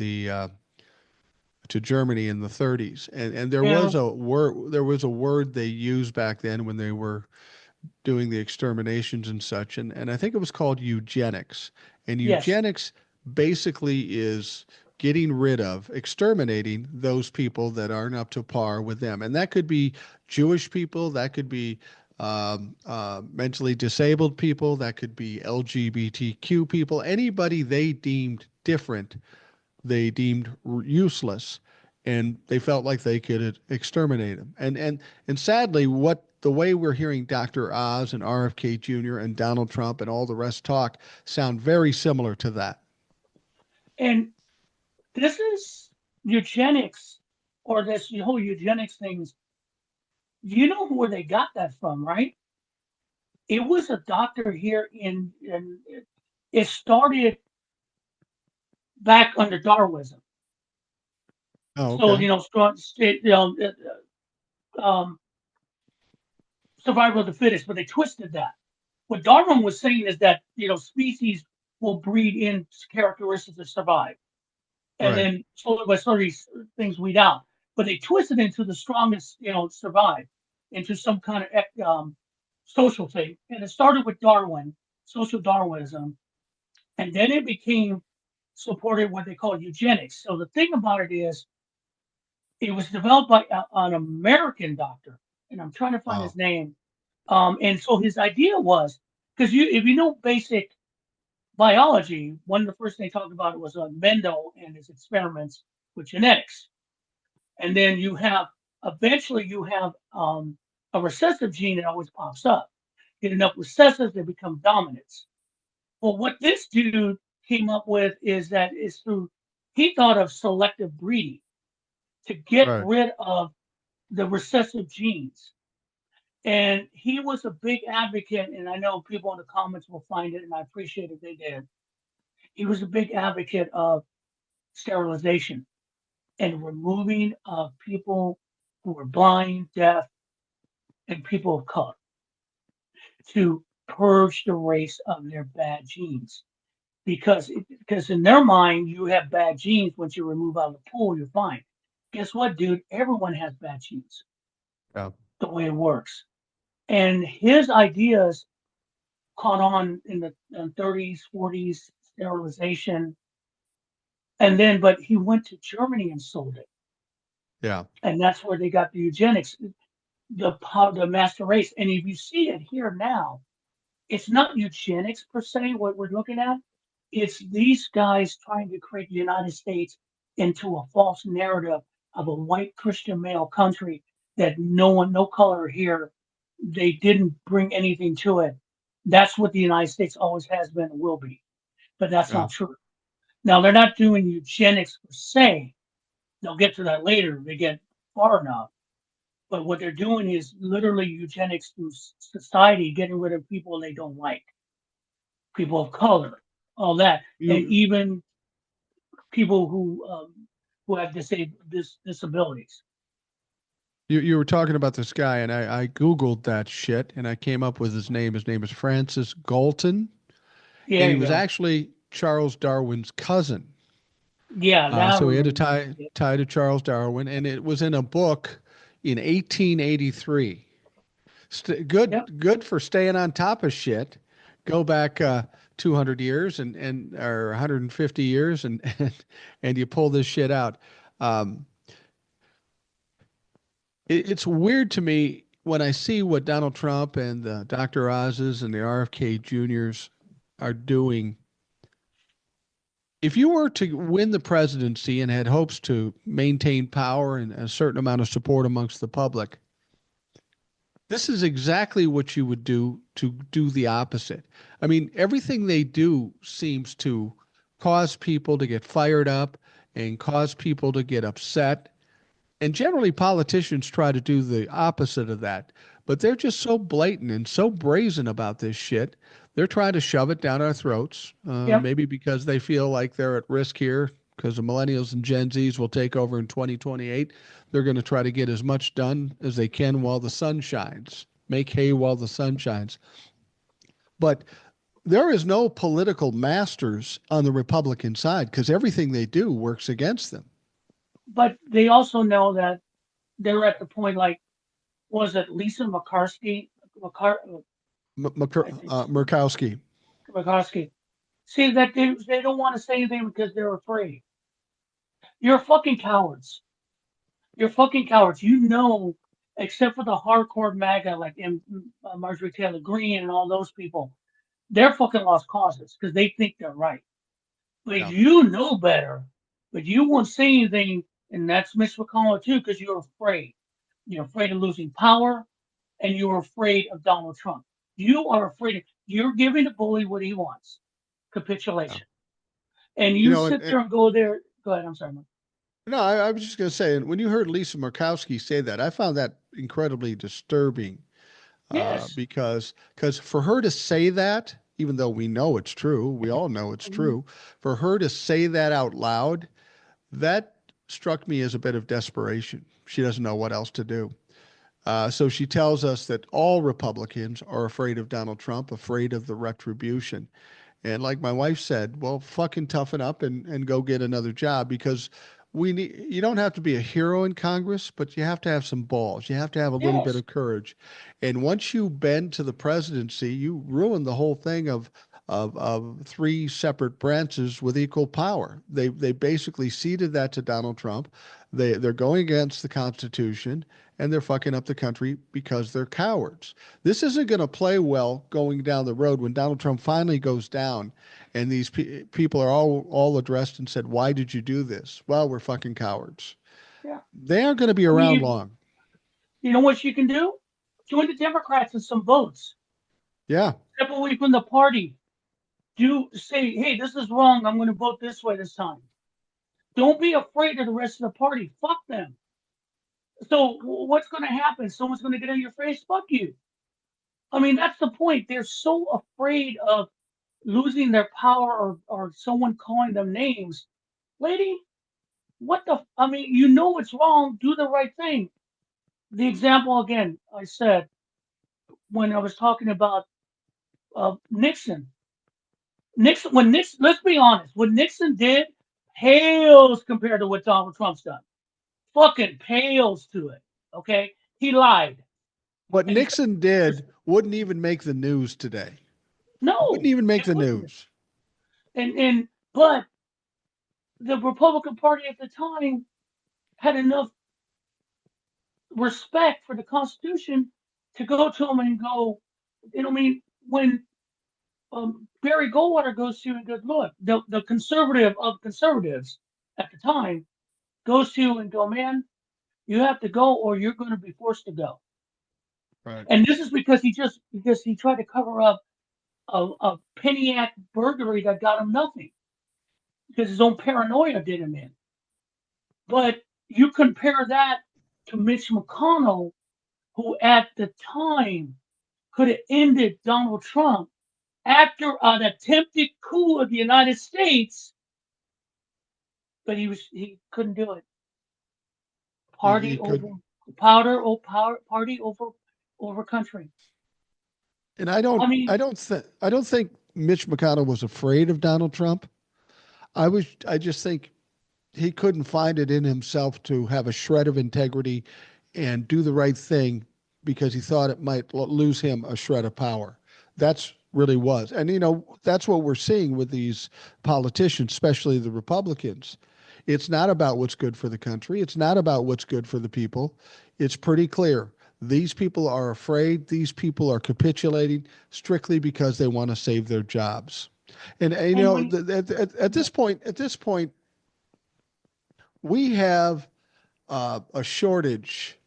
Germany in the 30s. And Yeah. there was a word they used back then when they were doing the exterminations and such, and I think it was called eugenics. And Yes. eugenics basically is getting rid of, exterminating those people that aren't up to par with them, and that could be Jewish people, that could be mentally disabled people, that could be LGBTQ people, anybody they deemed different, they deemed useless, and they felt like they could exterminate them. And sadly, what the way we're hearing Dr. Oz and RFK Jr. and Donald Trump and all the rest talk sound very similar to that. And this is eugenics, or this whole eugenics things. You know where they got that from, right? It was a doctor here in it started back under Darwinism. Oh, So, okay. strong, um, survival of the fittest, but they twisted that. What Darwin was saying is that, species will breed in characteristics to survive. And Right. then slowly by slowly things weed out. But they twisted into the strongest, survive into some kind of social thing. And it started with Darwin, social Darwinism, and then it became supported what they call eugenics. So the thing about it is, it was developed by an American doctor, and I'm trying to find his Wow. name. And so his idea was, because if you know basic biology, one of the first things they talked about was Mendel and his experiments with genetics. And then eventually you have a recessive gene that always pops up. Get enough recessives, they become dominants. Well, what this dude came up with is that is through, he thought of selective breeding to get Right. rid of the recessive genes. And he was a big advocate, and I know people in the comments will find it, and I appreciate if they did. He was a big advocate of sterilization and removing of people who were blind, deaf, and people of color to purge the race of their bad genes. Because in their mind, you have bad genes. Once you remove out of the pool, you're fine. Guess what, dude? Everyone has bad genes. Yeah. The way it works, and his ideas caught on in the 30s, 40s, sterilization, and then but he went to Germany and sold it, Yeah. and that's where they got the eugenics, the master race. And if you see it here now, it's not eugenics per se what we're looking at. It's these guys trying to create the United States into a false narrative of a white Christian male country that no one, no color here, they didn't bring anything to it. That's what the United States always has been and will be. But that's Yeah. not true. Now, they're not doing eugenics per se. They'll get to that later if they get far enough. But what they're doing is literally eugenics through society, getting rid of people they don't like, people of color, all that, and You even people who have disabilities. you were talking about this guy, and I Googled that shit, and I came up with his name. His name is Francis Galton, Yeah, and there he you was go. actually Charles Darwin's cousin. Yeah, that I So he had to remember. tie to Charles Darwin, and it was in a book in 1883. Yep. Good for staying on top of shit. Go back 200 years and or 150 years, and you pull this shit out. Um, it's weird to me when I see what Donald Trump and the Dr. Oz's and the RFK Juniors are doing. If you were to win the presidency and had hopes to maintain power and a certain amount of support amongst the public, this is exactly what you would do to do the opposite. I mean, everything they do seems to cause people to get fired up and cause people to get upset. And generally, politicians try to do the opposite of that. But they're just so blatant and so brazen about this shit. They're trying to shove it down our throats, Yep. maybe because they feel like they're at risk here because the millennials and Gen Zs will take over in 2028. They're going to try to get as much done as they can while the sun shines. Make hay while the sun shines. But there is no political masters on the Republican side because everything they do works against them. But they also know that they're at the point like, was it Lisa McCarthy? I think Murkowski. McCarthy. See that they don't want to say anything because they're afraid. You're fucking cowards. You're fucking cowards. You know, except for the hardcore MAGA like Marjorie Taylor Greene and all those people, they're fucking lost causes because they think they're right. But Yeah. you know better. But you won't say anything, and that's Mitch McConnell too, because you're afraid. You're afraid of losing power, and you're afraid of Donald Trump. You are afraid. You're giving the bully what he wants, Yeah. capitulation. And You you know, sit there and go there. Go ahead. I'm sorry, Mike. no, I was just going to say, when you heard Lisa Murkowski say that, I found that incredibly disturbing Yes. because for her to say that, even though we know it's true, we all know it's Mhm. true, for her to say that out loud, that struck me as a bit of desperation. She doesn't know what else to do. So she tells us that all Republicans are afraid of Donald Trump, afraid of the retribution. And like my wife said, well, fucking toughen up and go get another job because you don't have to be a hero in Congress, but you have to have some balls. You have to have a little bit Yes. of courage. And once you bend to the presidency, you ruin the whole thing of three separate branches with equal power. They basically ceded that to Donald Trump. They're going against the Constitution and they're fucking up the country because they're cowards. This isn't going to play well going down the road when Donald Trump finally goes down and these people are all addressed and said, "Why did you do this?" Well, we're fucking cowards. Yeah. They aren't going to be I around mean, long. you know what you can do? Join the Democrats in some votes. Yeah. Step away from the party. Do say, hey, this is wrong. I'm going to vote this way this time. Don't be afraid of the rest of the party. Fuck them. So what's going to happen? Someone's going to get in your face. Fuck you. I mean, that's the point. They're so afraid of losing their power or someone calling them names. Lady, what the? I mean, you know it's wrong. Do the right thing. The example again, I said when I was talking about Nixon. Nixon, let's be honest, what Nixon did pales compared to what Donald Trump's done. Fucking pales to it. Okay, he lied, What and he said, Nixon did wouldn't even make the news today. Wouldn't "No, even make it the wouldn't." news. And but the Republican Party at the time had enough respect for the Constitution to go to him and go, you know, I mean, when Barry Goldwater goes to and goes, look, the conservative of conservatives at the time goes to and go, man, you have to go or you're going to be forced to go. Right. And this is because he tried to cover up a Peniac burglary that got him nothing because his own paranoia did him in. But you compare that to Mitch McConnell, who at the time could have ended Donald Trump after an attempted coup of the United States, but he couldn't do it. He Party could. over powder or power party over country. And I don't I mean, I don't think Mitch McConnell was afraid of Donald Trump. I just think he couldn't find it in himself to have a shred of integrity and do the right thing because he thought it might lose him a shred of power. That's really was. And that's what we're seeing with these politicians, especially the Republicans. It's not about what's good for the country. It's not about what's good for the people. It's pretty clear. These people are afraid. These people are capitulating strictly because they want to save their jobs. And and when at this point, we have a shortage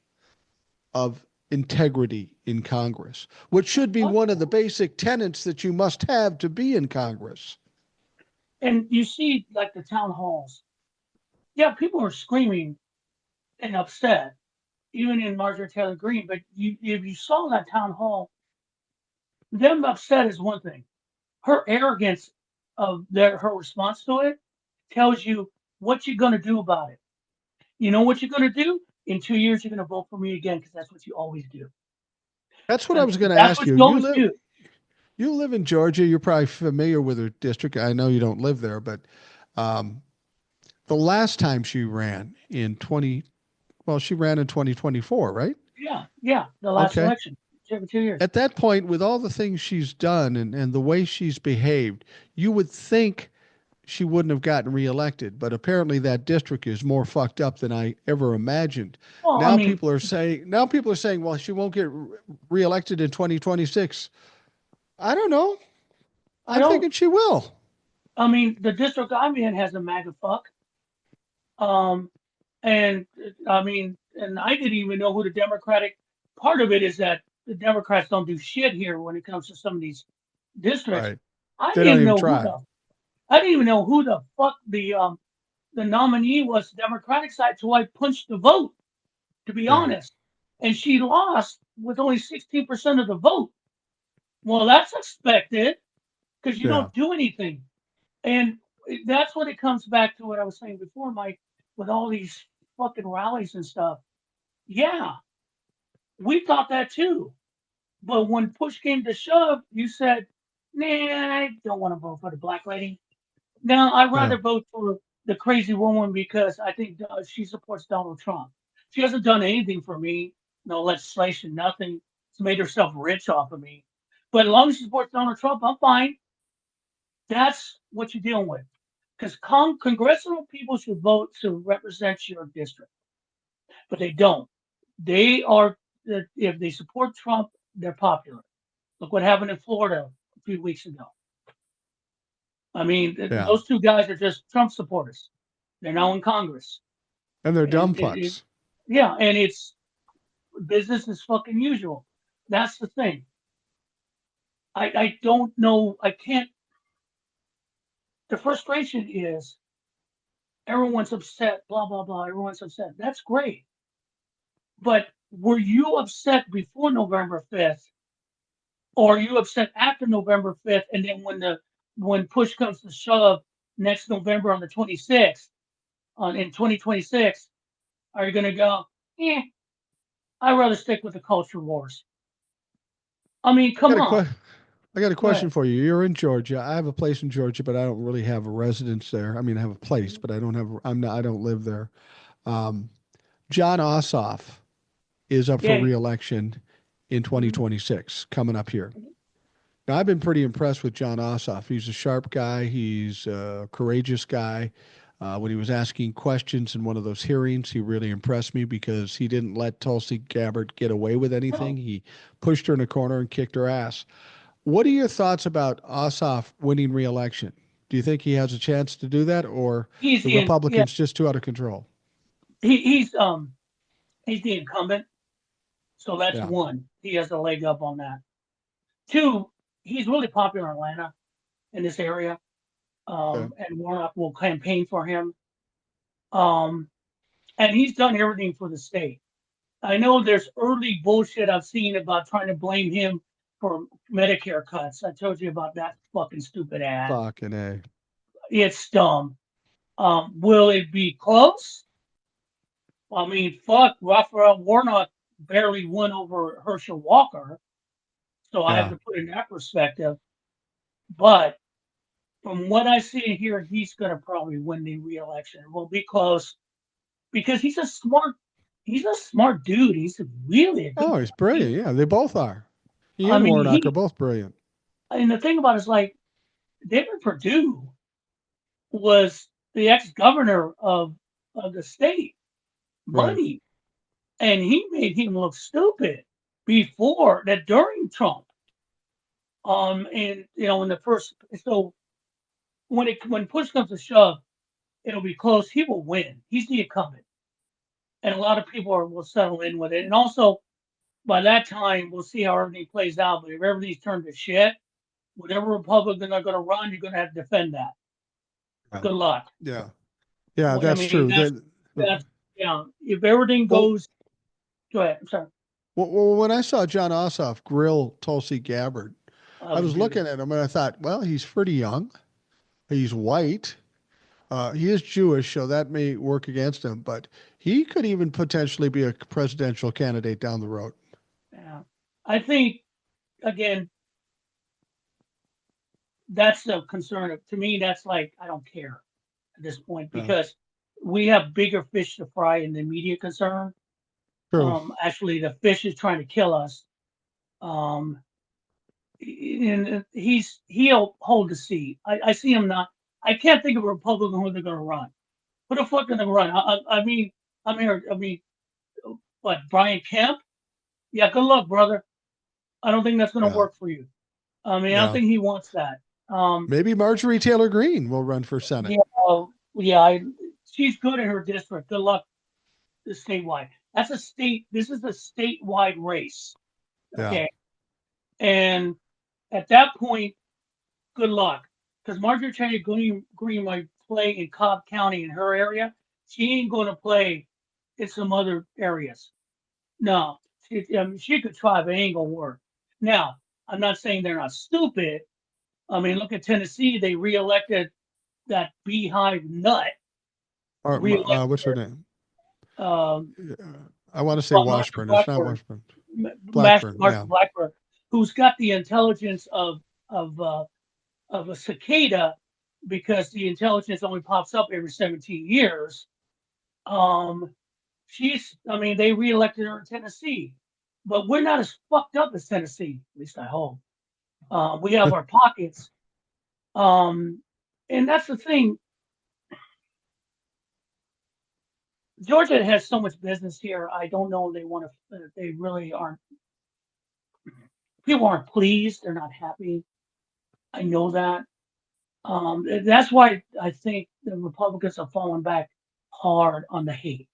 of integrity in Congress, which should be one of the basic tenets that you must have to be in Congress. and you see like the town halls, yeah, people are screaming and upset, even in Marjorie Taylor Greene. But if you saw that town hall, them upset is one thing. Her arrogance of her response to it tells you what you're going to do about it. You know what you're going to do? In 2 years, you're going to vote for me again because that's what you always do. That's what I was going to That's ask what you. you always do. You live in Georgia. You're probably familiar with her district. I know you don't live there, but um, the last time she ran in 20, well, she ran in 2024, right? Yeah, yeah. The last Okay. election, every 2 years. At that point, with all the things she's done and the way she's behaved, you would think she wouldn't have gotten reelected. But apparently, that district is more fucked up than I ever imagined. Well, I mean, Now people are saying, well, she won't get reelected in 2026. I don't know. I I'm don't. thinking she will. I mean, the district I'm in has a MAGA fuck. Um, and I mean, and I didn't even know who the Democratic part of it is that the Democrats don't do shit here when it comes to some of these districts. Right. I They didn't don't even even know try. I didn't even know who the fuck the nominee was Democratic side, so I punched the vote, to be Yeah. honest. And she lost with only 16% of the vote. Well, that's expected because you Yeah. don't do anything. And that's what it comes back to what I was saying before, Mike, with all these fucking rallies and stuff. Yeah, we thought that too. But when push came to shove, you said, nah, I don't want to vote for the black lady. No, I'd Yeah. rather vote for the crazy woman because I think she supports Donald Trump. She hasn't done anything for me, no legislation, nothing. She's made herself rich off of me. But as long as she supports Donald Trump, I'm fine. That's what you're dealing with. Because congressional people should vote to represent your district, but they don't. They are, if they support Trump, they're popular. Look what happened in Florida a few weeks ago. I mean, Yeah. those two guys are just Trump supporters. They're now in Congress, And they're and dumb fucks. yeah, and it's business as fucking usual. That's the thing. I don't know. I can't. The frustration is everyone's upset. Blah blah blah. Everyone's upset. That's great, but were you upset before November 5th, or are you upset after November 5th? And then when push comes to shove next November on the 26th, in 2026, are you going to go? Eh, I'd rather stick with the culture wars. I mean, I come got a on. que- I got a Go ahead. question for you. You're in Georgia. I have a place in Georgia, but I don't really have a residence there. I mean, I have a place, but I don't have. I'm not. I don't live there. Um, John Ossoff is up for Yeah. reelection in Mhm. 2026, coming up here. Now, I've been pretty impressed with John Ossoff. He's a sharp guy. He's a courageous guy. When he was asking questions in one of those hearings, he really impressed me because he didn't let Tulsi Gabbard get away with anything. No, He pushed her in a corner and kicked her ass. What are your thoughts about Ossoff winning re-election? Do you think he has a chance to do that, or he's the yeah, Republicans just too out of control? he, he's um he's the incumbent, so that's Yeah. one. He has a leg up on that. Two, he's really popular in Atlanta, in this area. Okay. And Warnock will campaign for him. Um, and he's done everything for the state. I know there's early bullshit I've seen about trying to blame him for Medicare cuts. I told you about that fucking stupid ad. Fucking A. It's dumb. Will it be close? I mean, fuck, Raphael Warnock barely won over Herschel Walker, so I have Yeah. to put it in that perspective. But from what I see here, he's going to probably win the re-election. It will be close because he's a smart dude. He's really a good Oh, he's brilliant. brain. Yeah, they both are. He I and mean, Warnock are both brilliant. and the thing about it is like David Perdue was the ex-governor of the state, Right. Bundy, and he made him look stupid before that during Trump. And in the first, so when push comes to shove, it'll be close. He will win. He's the incumbent, and a lot of people will settle in with it. And also, by that time, we'll see how everything plays out. But if everything's turned to shit, whatever Republican are going to run, you're going to have to defend that. Yeah. Good luck. Yeah. Yeah, Well, I that's mean, true. that's yeah. If everything Well, goes, go ahead. I'm sorry. when I saw John Ossoff grill Tulsi Gabbard, That I was was looking beautiful. at him and I thought, well, he's pretty young. He's white. He is Jewish, so that may work against him, but he could even potentially be a presidential candidate down the road. Yeah. I think again, that's a concern. To me, that's like I don't care at this point Yeah. because we have bigger fish to fry in the immediate concern. True. Actually, the fish is trying to kill us. Um, and he'll hold the seat. I see him not. I can't think of a Republican who they're going to run. Who the fuck are they going to run? I mean, what Brian Kemp? Yeah, good luck, brother. I don't think that's going to Yeah. work for you. I mean, I don't Yeah. think he wants that. Maybe Marjorie Taylor Greene will run for Senate. Yeah, yeah. She's good in her district. Good luck, statewide. That's a state. This is a statewide race. Yeah. Okay, and at that point, good luck. Because Marjorie Taylor Greene might play in Cobb County in her area. She ain't going to play in some other areas. No, she could try, but it ain't going to work. Now, I'm not saying they're not stupid. I mean, look at Tennessee. They reelected that beehive nut. Or, Reelected what's her name? her. I want to say Well, Martha Washburn. It's not Blackburn, Washburn. Master Blackburn. Martha Yeah. Blackburn, who's got the intelligence of uh, of a cicada because the intelligence only pops up every 17 years. Um, I mean, they reelected her in Tennessee, but we're not as fucked up as Tennessee, at least I hope. We have our pockets. Um, and that's the thing. Georgia has so much business here. I don't know. They want to, they really aren't, people aren't pleased. They're not happy. I know that. That's why I think the Republicans are falling back hard on the hate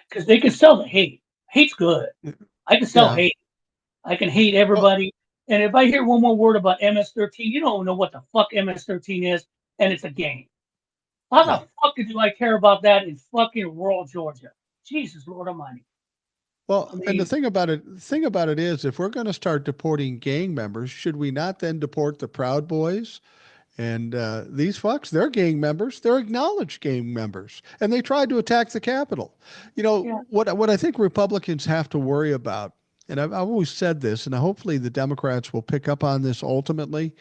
because they can sell the hate. Hate's good. I can sell Yeah. hate. I can hate Well, everybody. And if I hear one more word about MS-13, you don't know what the fuck MS-13 is, and it's a game. How yeah. the fuck do I care about that in fucking rural Georgia? Jesus Lord Almighty. I Well, and mean, the thing about it is, if we're going to start deporting gang members, should we not then deport the Proud Boys? And these fucks, they're gang members. They're acknowledged gang members, and they tried to attack the Capitol. You yeah, know what I think Republicans have to worry about, and I've always said this, and hopefully the Democrats will pick up on this ultimately.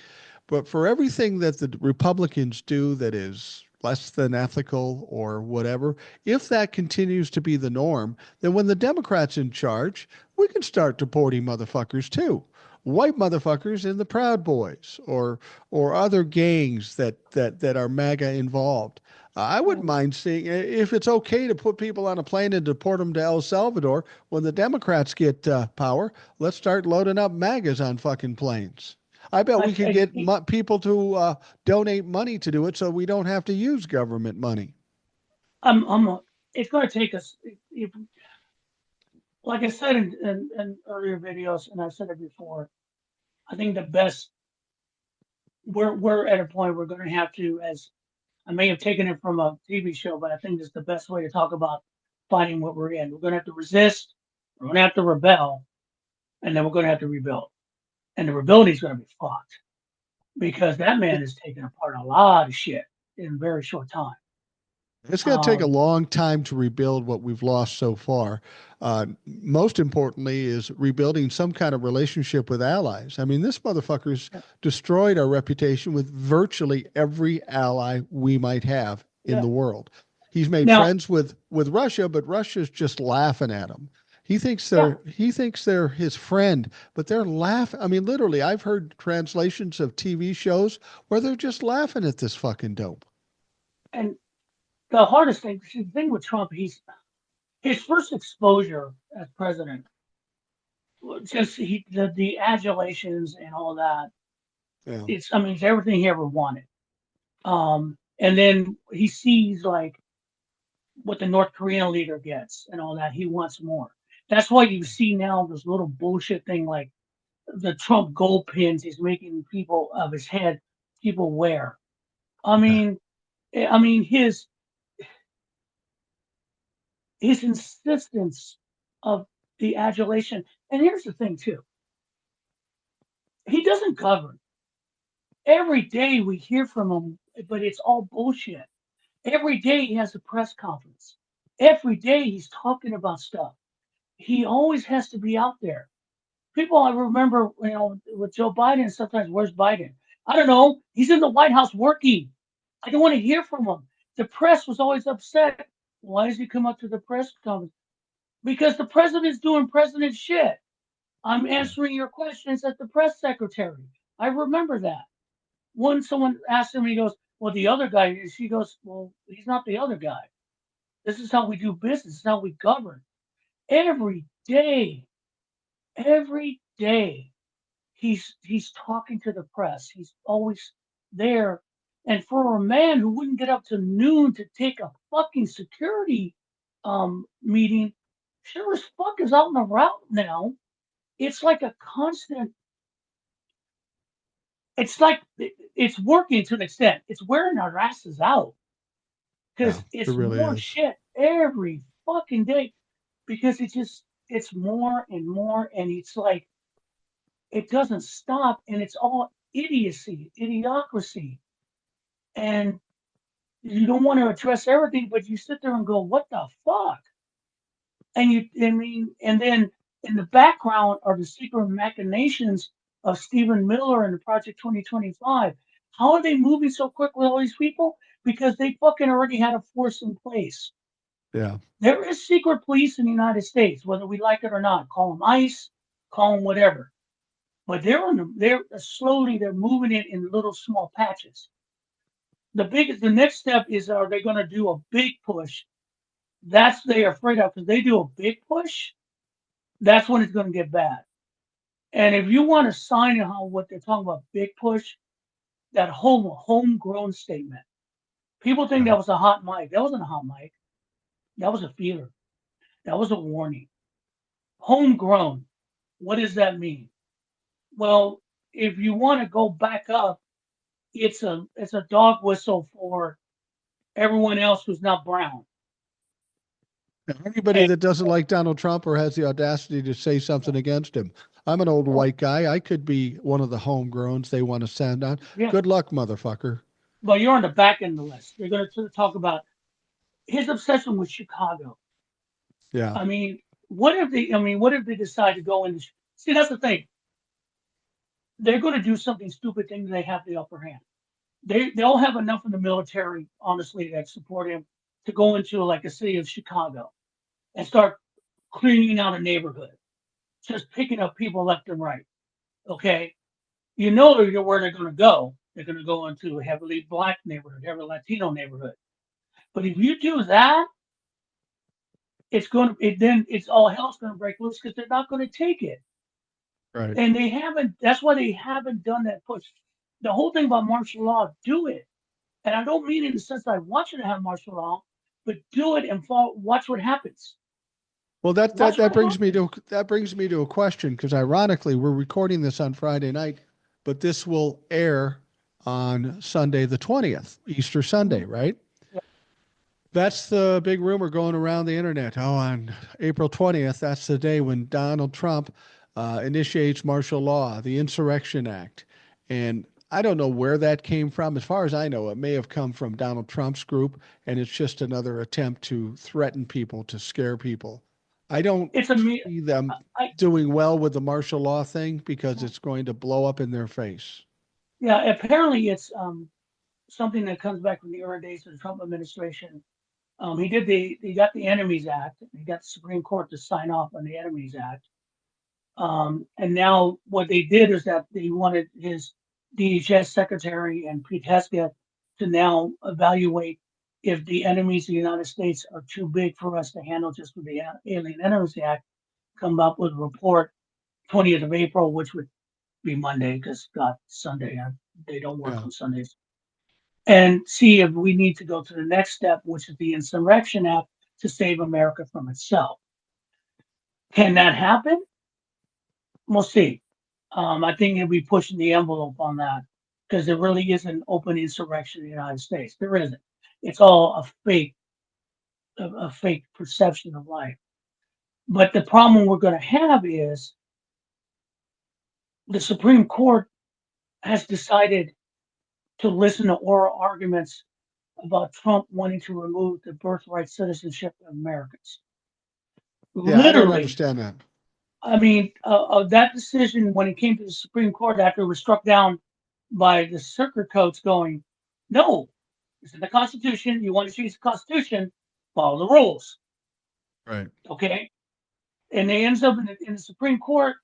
But for everything that the Republicans do that is less than ethical or whatever, if that continues to be the norm, then when the Democrats in charge, we can start deporting motherfuckers too. White motherfuckers in the Proud Boys or other gangs that are MAGA involved. I wouldn't mind seeing if it's okay to put people on a plane and deport them to El Salvador when the Democrats get power. Let's start loading up MAGAs on fucking planes. I bet we could I get people to donate money to do it, so we don't have to use government money. it's going to take us, if, like I said in earlier videos, and I've said it before, I think the best, we're at a point we're going to have to, as I may have taken it from a TV show, but I think it's the best way to talk about fighting what we're in. We're going to have to resist, we're going to have to rebel, and then we're going to have to rebuild. And the rebuilding is going to be fucked because that man has taken apart a lot of shit in a very short time. It's going to take a Um, long time to rebuild what we've lost so far. Most importantly, is rebuilding some kind of relationship with allies. I mean, this motherfucker's destroyed our reputation with virtually every ally we might have in yeah. the world. He's made Now, friends with Russia, but Russia's just laughing at him. yeah, He thinks they're his friend, but they're laughing. I mean, literally, I've heard translations of TV shows where they're just laughing at this fucking dope. and the hardest thing, the thing with Trump, his first exposure as president, just the adulations and all that. Yeah. It's, I mean, it's everything he ever wanted. And then he sees like what the North Korean leader gets and all that. He wants more. That's why you see now this little bullshit thing like the Trump gold pins he's making people of his head people wear. I Yeah. mean, I mean his insistence of the adulation. And here's the thing too: he doesn't govern. Every day we hear from him, but it's all bullshit. Every day he has a press conference. Every day he's talking about stuff. He always has to be out there. People, I remember, with Joe Biden, sometimes, where's Biden? I don't know. He's in the White House working. I don't want to hear from him. The press was always upset. Why does he come up to the press conference? Because the president's doing president shit. I'm answering your questions as the press secretary. I remember that. When someone asked him, he goes, well, the other guy, she goes, well, he's not the other guy. This is how we do business. This is how we govern. Every day, every day, he's talking to the press. He's always there. And for a man who wouldn't get up to noon to take a fucking security meeting, sure as fuck is out on the route now. It's like a constant. It's like it's working to an extent. It's wearing our asses out Yeah, because it it's really more is. shit every fucking day. Because it's more and more, and it's like it doesn't stop, and it's all idiocy, idiocracy, and you don't want to address everything, but you sit there and go, "What the fuck?" I mean, and then in the background are the secret machinations of Stephen Miller and the Project 2025. How are they moving so quick with all these people? Because they fucking already had a force in place. Yeah. There is secret police in the United States, whether we like it or not. Call them ICE, call them whatever. But they're slowly they're moving it in little small patches. The next step is, are they going to do a big push? That's they're afraid of, because they do a big push, that's when it's going to get bad. And if you want to sign in how what they're talking about, big push, that whole homegrown statement. People think Yeah. that was a hot mic. That wasn't a hot mic. That was a feeler. That was a warning. Homegrown. What does that mean? Well, if you want to go back up, it's a dog whistle for everyone else who's not brown. Now, anybody And that doesn't like Donald Trump or has the audacity to say something against him, I'm an old oh, white guy. I could be one of the homegrowns they want to send on. yeah, Good luck, motherfucker. but you're on the back end of the list. They're going to talk about his obsession with Chicago. Yeah. I mean, what if they? I mean, what if they decide to go into? See, that's the thing. They're going to do something stupid thing. They have the upper hand. They'll have enough in the military, honestly, that support him to go into like a city of Chicago and start cleaning out a neighborhood, just picking up people left and right. Okay, you know where they're going to go. They're going to go into a heavily black neighborhood, heavily Latino neighborhood. But if you do that, then it's all hell's going to break loose because they're not going to take it. Right. And they haven't. That's why they haven't done that push. The whole thing about martial law, do it. And I don't mean in the sense that I want you to have martial law, but do it and watch what happens. Well, that that Watch that what brings me happens. to that brings me to a question because ironically, we're recording this on Friday night, but this will air on Sunday the 20th, Easter Sunday, Mhm. right? Yeah. That's the big rumor going around the internet. Oh, on April 20th, that's the day when Donald Trump initiates martial law, the Insurrection Act. And I don't know where that came from. As far as I know, it may have come from Donald Trump's group, and it's just another attempt to threaten people, to scare people. I don't It's a me. see them I doing well with the martial law thing because it's going to blow up in their face. Yeah. Apparently, it's something that comes back from the early days of the Trump administration. He got the Enemies Act. He got the Supreme Court to sign off on the Enemies Act. And now what they did is that they wanted his DHS secretary and Pete Hegseth to now evaluate if the enemies of the United States are too big for us to handle just with the Alien Enemies Act. Come up with a report 20th of April, which would be Monday because God, Sunday, they don't work Yeah. on Sundays, and see if we need to go to the next step, which is the Insurrection Act to save America from itself. Can that happen? We'll see. I think he'll be pushing the envelope on that because there really isn't open insurrection in the United States. There isn't. It's all a fake perception of life. But the problem we're going to have is the Supreme Court has decided to listen to oral arguments about Trump wanting to remove the birthright citizenship of Americans. Yeah, I don't Literally, understand that. I mean, that decision when it came to the Supreme Court after it was struck down by the circuit courts going, no, it's in the Constitution. You want to change the Constitution, follow the rules. Right. Okay. And they ends up in the Supreme Court.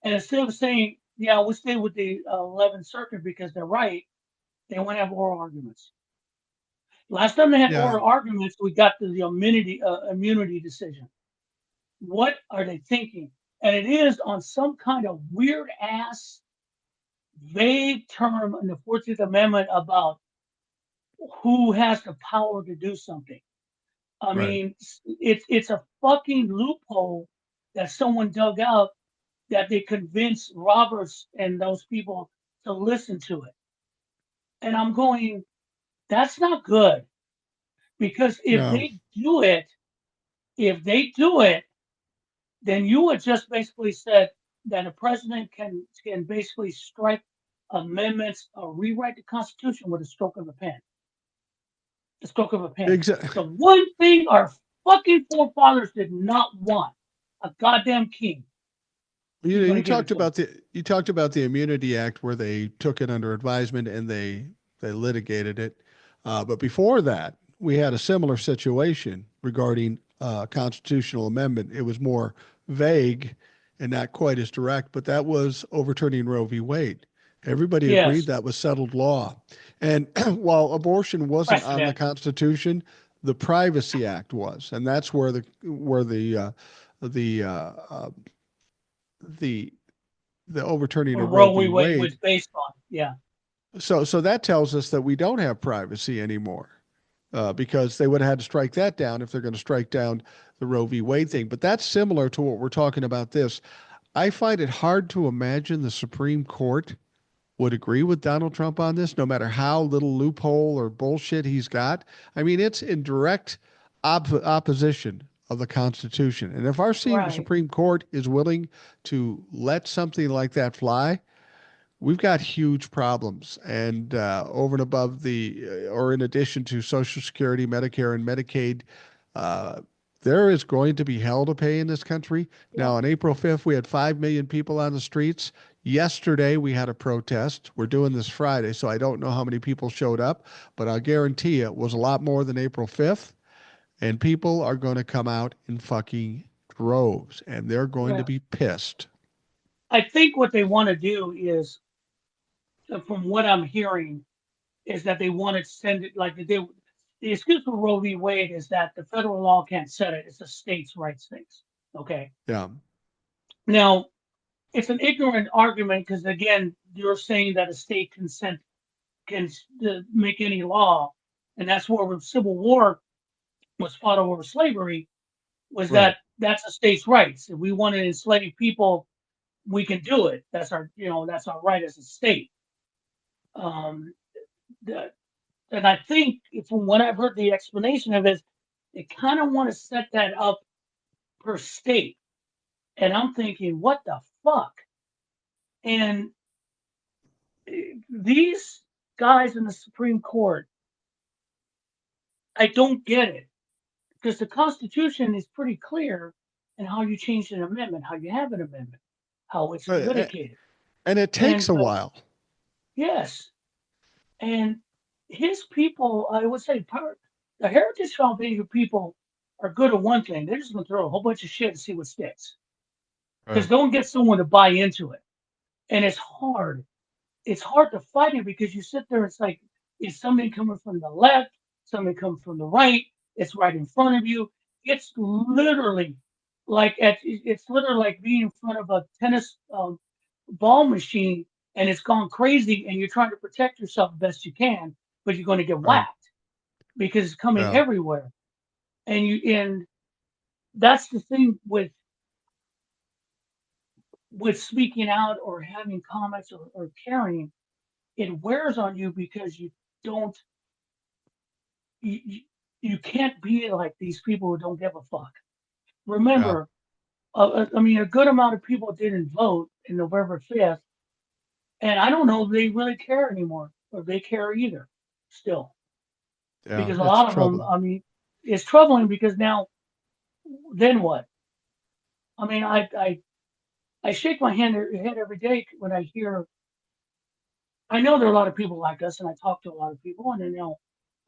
And instead of saying, yeah, we'll stay with the 11th Circuit because they're right, they want to have oral arguments. Last time they had Yeah. oral arguments, we got to the immunity decision. What are they thinking? And it is on some kind of weird ass vague term in the 14th Amendment about who has the power to do something. I Right. mean, it's a fucking loophole that someone dug up that they convinced Roberts and those people to listen to it. And I'm going, that's not good because No. if they do it, then you would just basically said that a president can basically strike amendments or rewrite the Constitution with a stroke of a pen. The stroke of a pen. Exactly. The one thing our fucking forefathers did not want, a goddamn king. You You're know, going to give it to him. you talked about the Immunity Act where they took it under advisement and they litigated it. But before that, we had a similar situation regarding constitutional amendment. It was more vague and not quite as direct, but that was overturning Roe v. Wade. Everybody agreed Yes, that was settled law. And while abortion wasn't on the precedent. Constitution, the Privacy Act was, and that's the the the overturning Or of Roe Roe v. v. Wade was Wade. based on. Yeah, So that tells us that we don't have privacy anymore, because they would have had to strike that down if they're going to strike down the Roe v. Wade thing. But that's similar to what we're talking about. This, I find it hard to imagine the Supreme Court would agree with Donald Trump on this, no matter how little loophole or bullshit he's got. I mean, it's in direct opposition of the Constitution. And if our right. Supreme Court is willing to let something like that fly, we've got huge problems. And over and above or in addition to Social Security, Medicare, and Medicaid, uh, there is going to be hell to pay in this country. Yeah, Now, on April 5th, we had 5 million people on the streets. Yesterday, we had a protest. We're doing this Friday, so I don't know how many people showed up, but I guarantee you it was a lot more than April 5th. And people are going to come out in fucking droves, and they're going to yeah. be pissed. I think what they want to do is, from what I'm hearing, is that they want to send it like they. The excuse for Roe v. Wade is that the federal law can't set it; it's the states' rights things. Okay. Yeah, Now, it's an ignorant argument because again, you're saying that a state can make any law, and that's where the Civil War was fought over slavery. Was right. that that's a state's rights? If we want to enslave people, we can do it. That's our right as a state. Um, the, and I think from what I've heard, the explanation of it is they kind of want to set that up per state. And I'm thinking, what the fuck? And these guys in the Supreme Court, I don't get it because the Constitution is pretty clear in how you change an amendment, how you have an amendment, how it's Uh, litigated. And it takes And a while. yes, and his people, I would say, the Heritage Foundation people are good at one thing. They're just going to throw a whole bunch of shit and see what sticks because Right. don't get someone to buy into it. And it's hard. It's hard to fight it because you sit there. It's like, is somebody coming from the left? Somebody coming from the right? It's right in front of you. It's literally it's literally like being in front of a tennis ball machine and it's gone crazy and you're trying to protect yourself the best you can, but you're going to get Right. whacked because it's coming Yeah. everywhere. And that's the thing with speaking out or having comments or caring, it wears on you because don't you, you you can't be like these people who don't give a fuck. Yeah. Remember, I mean, a good amount of people didn't vote in November 5th, and I don't know if they really care anymore or if they care either. Still, Yeah. because a It's lot of them, troubling. I mean, it's troubling because now, then what? I mean, I shake my head every day when I hear I know there are a lot of people like us, and I talk to a lot of people, and I know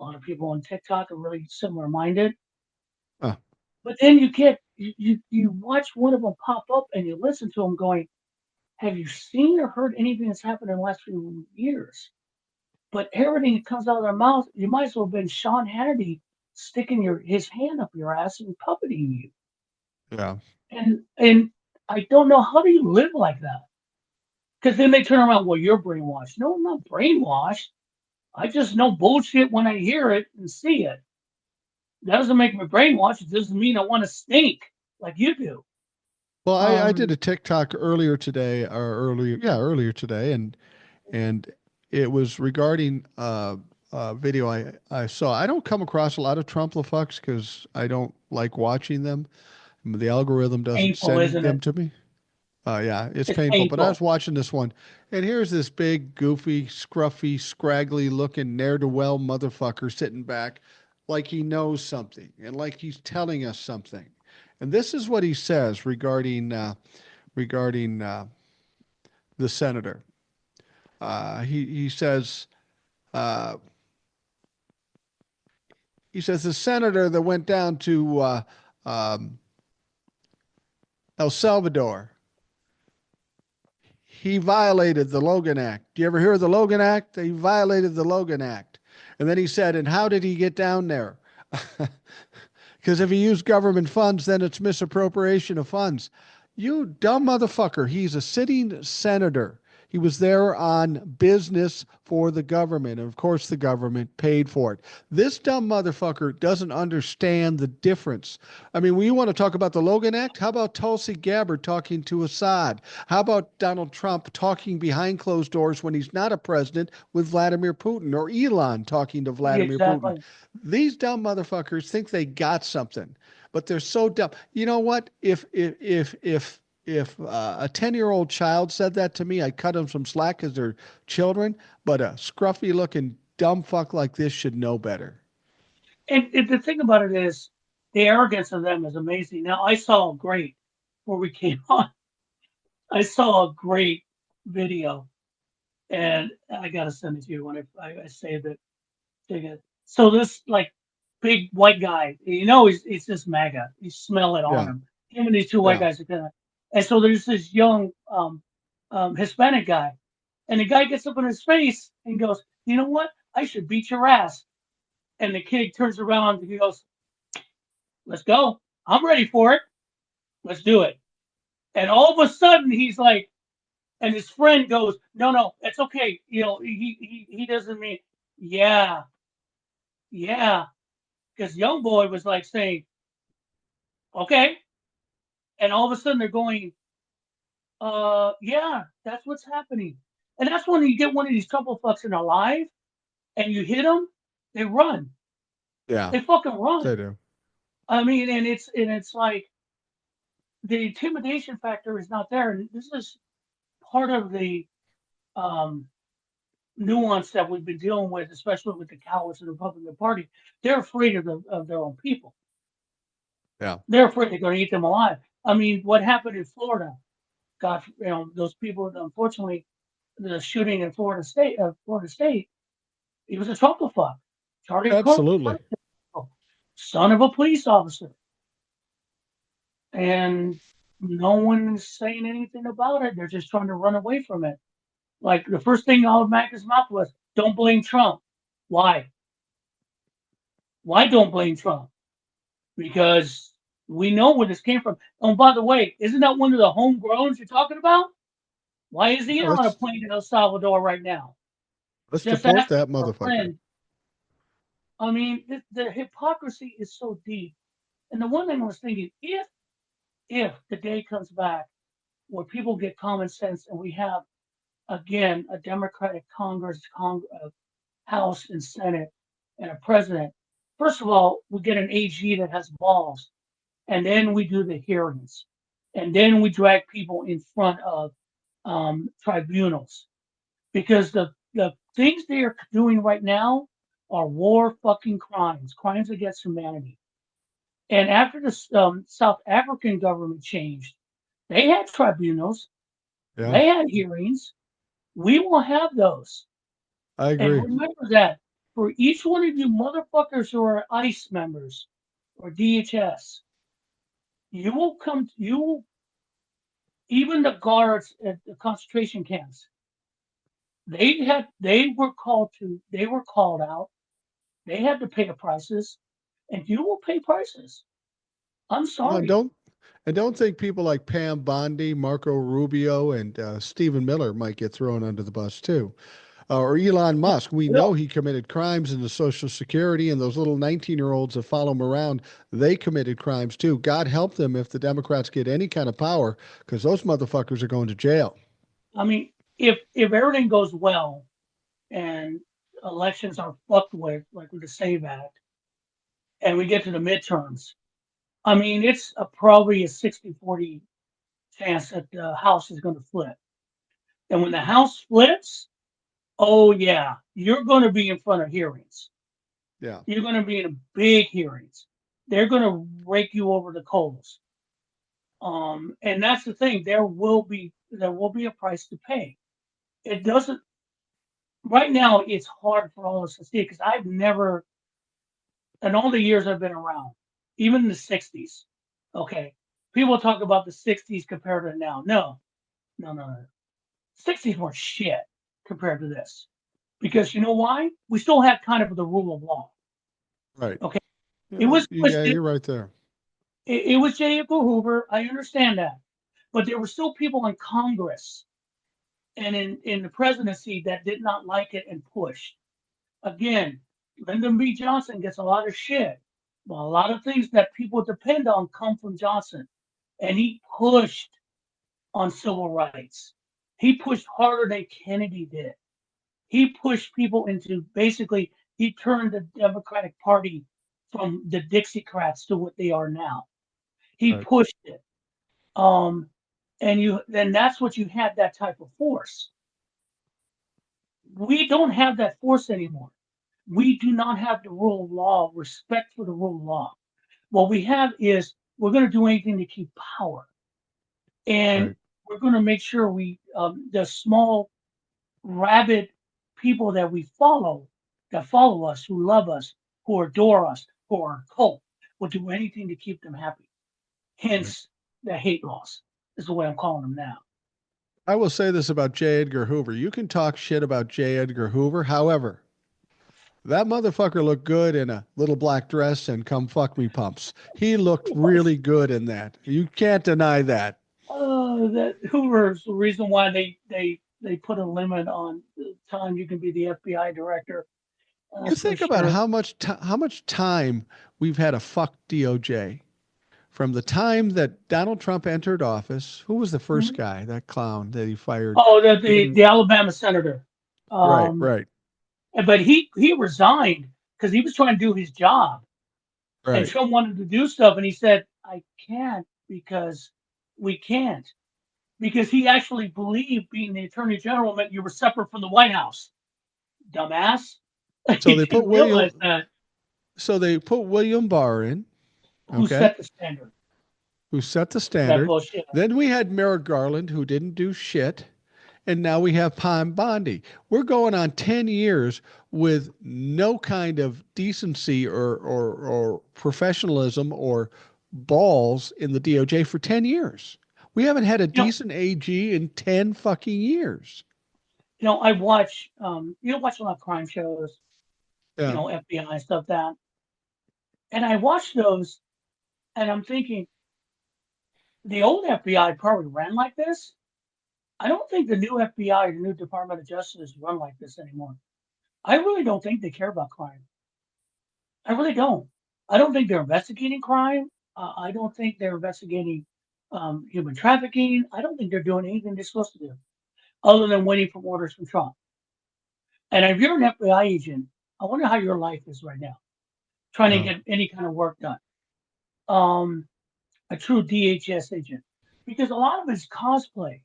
a lot of people on TikTok are really similar minded. Uh, But then you watch one of them pop up and you listen to them going, have you seen or heard anything that's happened in the last few years? But everything that comes out of their mouth, you might as well have been Sean Hannity sticking his hand up your ass and puppeting you. yeah. And I don't know, how do you live like that? Because then they turn around, well, you're brainwashed. No, I'm not brainwashed. I just know bullshit when I hear it and see it. That doesn't make me brainwashed. It doesn't mean I want to stink like you do. Well, I did Um, a TikTok earlier today, or earlier today, and it was regarding a video I saw. I don't come across a lot of Trumplefucks because I don't like watching them. The algorithm doesn't Painful, send isn't them it? to me. Yeah, it's It's painful. But I was painful. watching this one, and here's this big, goofy, scruffy, scraggly looking, ne'er do well motherfucker sitting back like he knows something and like he's telling us something. And this is what he says regarding the senator. He says, uh, the senator that went down to um, El Salvador, he violated the Logan Act. Do you ever hear of the Logan Act? He violated the Logan Act. And then he said, and how did he get down there? Because if he used government funds, then it's misappropriation of funds. You dumb motherfucker. He's a sitting senator. He was there on business for the government. And of course, the government paid for it. This dumb motherfucker doesn't understand the difference. I mean, when you want to talk about the Logan Act, how about Tulsi Gabbard talking to Assad? How about Donald Trump talking behind closed doors when he's not a president with Vladimir Putin, or Elon talking to Vladimir Putin? Exactly. These dumb motherfuckers think they got something, but they're so dumb. You know what? If a 10-year-old child said that to me, I'd cut them some slack because they're children. But a scruffy looking dumb fuck like this should know better. And the thing about it is, the arrogance of them is amazing. Now, I saw a great, before we came on, I saw a great video, and I got to send it to you when I saved it. Dig it. So this like big white guy, he's just MAGA. You smell it on Yeah, him. Him and these two white yeah, guys are kind of, and so there's this young Hispanic guy, and the guy gets up in his face and goes, "You know what? I should beat your ass." And the kid turns around and he goes, "Let's go. I'm ready for it. Let's do it." And all of a sudden he's like, and his friend goes, "No, no, it's okay. He doesn't mean, yeah, yeah." Because young boy was like saying, okay. And all of a sudden they're going, yeah, that's what's happening. And that's when you get one of these couple fucks in alive and you hit them, they run. yeah. They fucking They run. do. I mean, and it's like the intimidation factor is not there. And this is part of the um, nuance that we've been dealing with, especially with the cowards in the Republican Party. They're afraid of their own people. Yeah, They're afraid they're going to eat them alive. I mean, what happened in Florida? God, those people. Unfortunately, the shooting in Florida State, he was a truckle fuck. Charlie Kirk, absolutely. son of a police officer, and no one's saying anything about it. They're just trying to run away from it. Like the first thing out of Mac's mouth was, "Don't blame Trump." Why? Why don't blame Trump? Because we know where this came from. Oh, by the way, isn't that one of the homegrowns you're talking about? Why is he Yeah, on a plane in El Salvador right now? let's Just deport asking that for a motherfucker. friend. I mean, the hypocrisy is so deep. And the one thing I was thinking, if the day comes back where people get common sense and we have again a Democratic House and Senate and a president, first of all, we get an AG that has balls, and then we do the hearings, and then we drag people in front of tribunals because the things they are doing right now are war fucking crimes against humanity. And after the South African government changed, they had tribunals, Yeah, they had hearings. We will have those. I And agree. remember that for each one of you motherfuckers who are ICE members or DHS, you will, even the guards at the concentration camps, they were called out. They had to pay the prices, and you will pay prices. I'm Well, and sorry. don't think people like Pam Bondi, Marco Rubio, and Stephen Miller might get thrown under the bus too, or Elon Musk. We know Will. he committed crimes in the Social Security, and those little 19-year-olds that follow him around, they committed crimes too. God help them if the Democrats get any kind of power, because those motherfuckers are going to jail. I mean, if everything goes well and elections are fucked with, like with the Save Act, and we get to the midterms, I mean, it's probably a 60-40 chance that the House is going to flip. And when the House flips, oh yeah, you're going to be in front of hearings. Yeah, You're going to be in big hearings. They're going to rake you over the coals. And that's the thing. There will be a price to pay. It doesn't right now. It's hard for all of us to see because I've never, in all the years I've been around, even in the '60s. Okay, people talk about the '60s compared to now. No, no, no, no. '60s were shit compared to this because you know why? We still had kind of the rule of law. right. Okay, it Yeah, was yeah, twisted. you're right there. It was J. Edgar Hoover. I understand that, but there were still people in Congress and in the presidency that did not like it and pushed. Again, Lyndon B. Johnson gets a lot of shit. Well, a lot of things that people depend on come from Johnson, and he pushed on civil rights. He pushed harder than Kennedy did. He pushed people into basically he turned the Democratic Party from the Dixiecrats to what they are now. He Right, pushed it. Um, and then that's what you had that type of force. We don't have that force anymore. We do not have the rule of law, respect for the rule of law. What we have is we're going to do anything to keep power, and right, we're going to make sure the small rabid people that follow us, who love us, who adore us, who are a cult, will do anything to keep them happy. right. Hence, the hate laws is the way I'm calling them now. I will say this about J. Edgar Hoover. You can talk shit about J. Edgar Hoover. However, that motherfucker looked good in a little black dress and come fuck me pumps. He looked really good in that. You can't deny that. That Hoover's the reason why they put a limit on the time you can be the FBI director. You That's for think about sure. how much time we've had a fuck DOJ from the time that Donald Trump entered office. Who was the first Mhm. guy? That clown that he fired. Oh, He didn't. the Alabama senator. Right, Um, right, but he resigned because he was trying to do his job, and right, Trump wanted to do stuff, and he said, "I can't because we can't." Because he actually believed being the attorney general meant you were separate from the White House. Dumbass. So He they put didn't realize William. that. So they put William Barr in. Who Okay, set the standard who set the for that standard. bullshit? Then we had Merrick Garland, who didn't do shit. And now we have Pine Bondi. We're going on 10 years with no kind of decency or professionalism or balls in the DOJ for 10 years. We haven't had a You know, decent AG in 10 fucking years. I watch watch a lot of crime shows, Yeah. FBI and stuff that. And I watch those and I'm thinking the old FBI probably ran like this. I don't think the new FBI, the new Department of Justice run like this anymore. I really don't think they care about crime. I really don't. I don't think they're investigating crime. I don't think they're investigating human trafficking. I don't think they're doing anything they're supposed to do other than waiting for orders from Trump. And if you're an FBI agent, I wonder how your life is right now, trying to Uh, get any kind of work done. Um, a true DHS agent, because a lot of it's cosplay.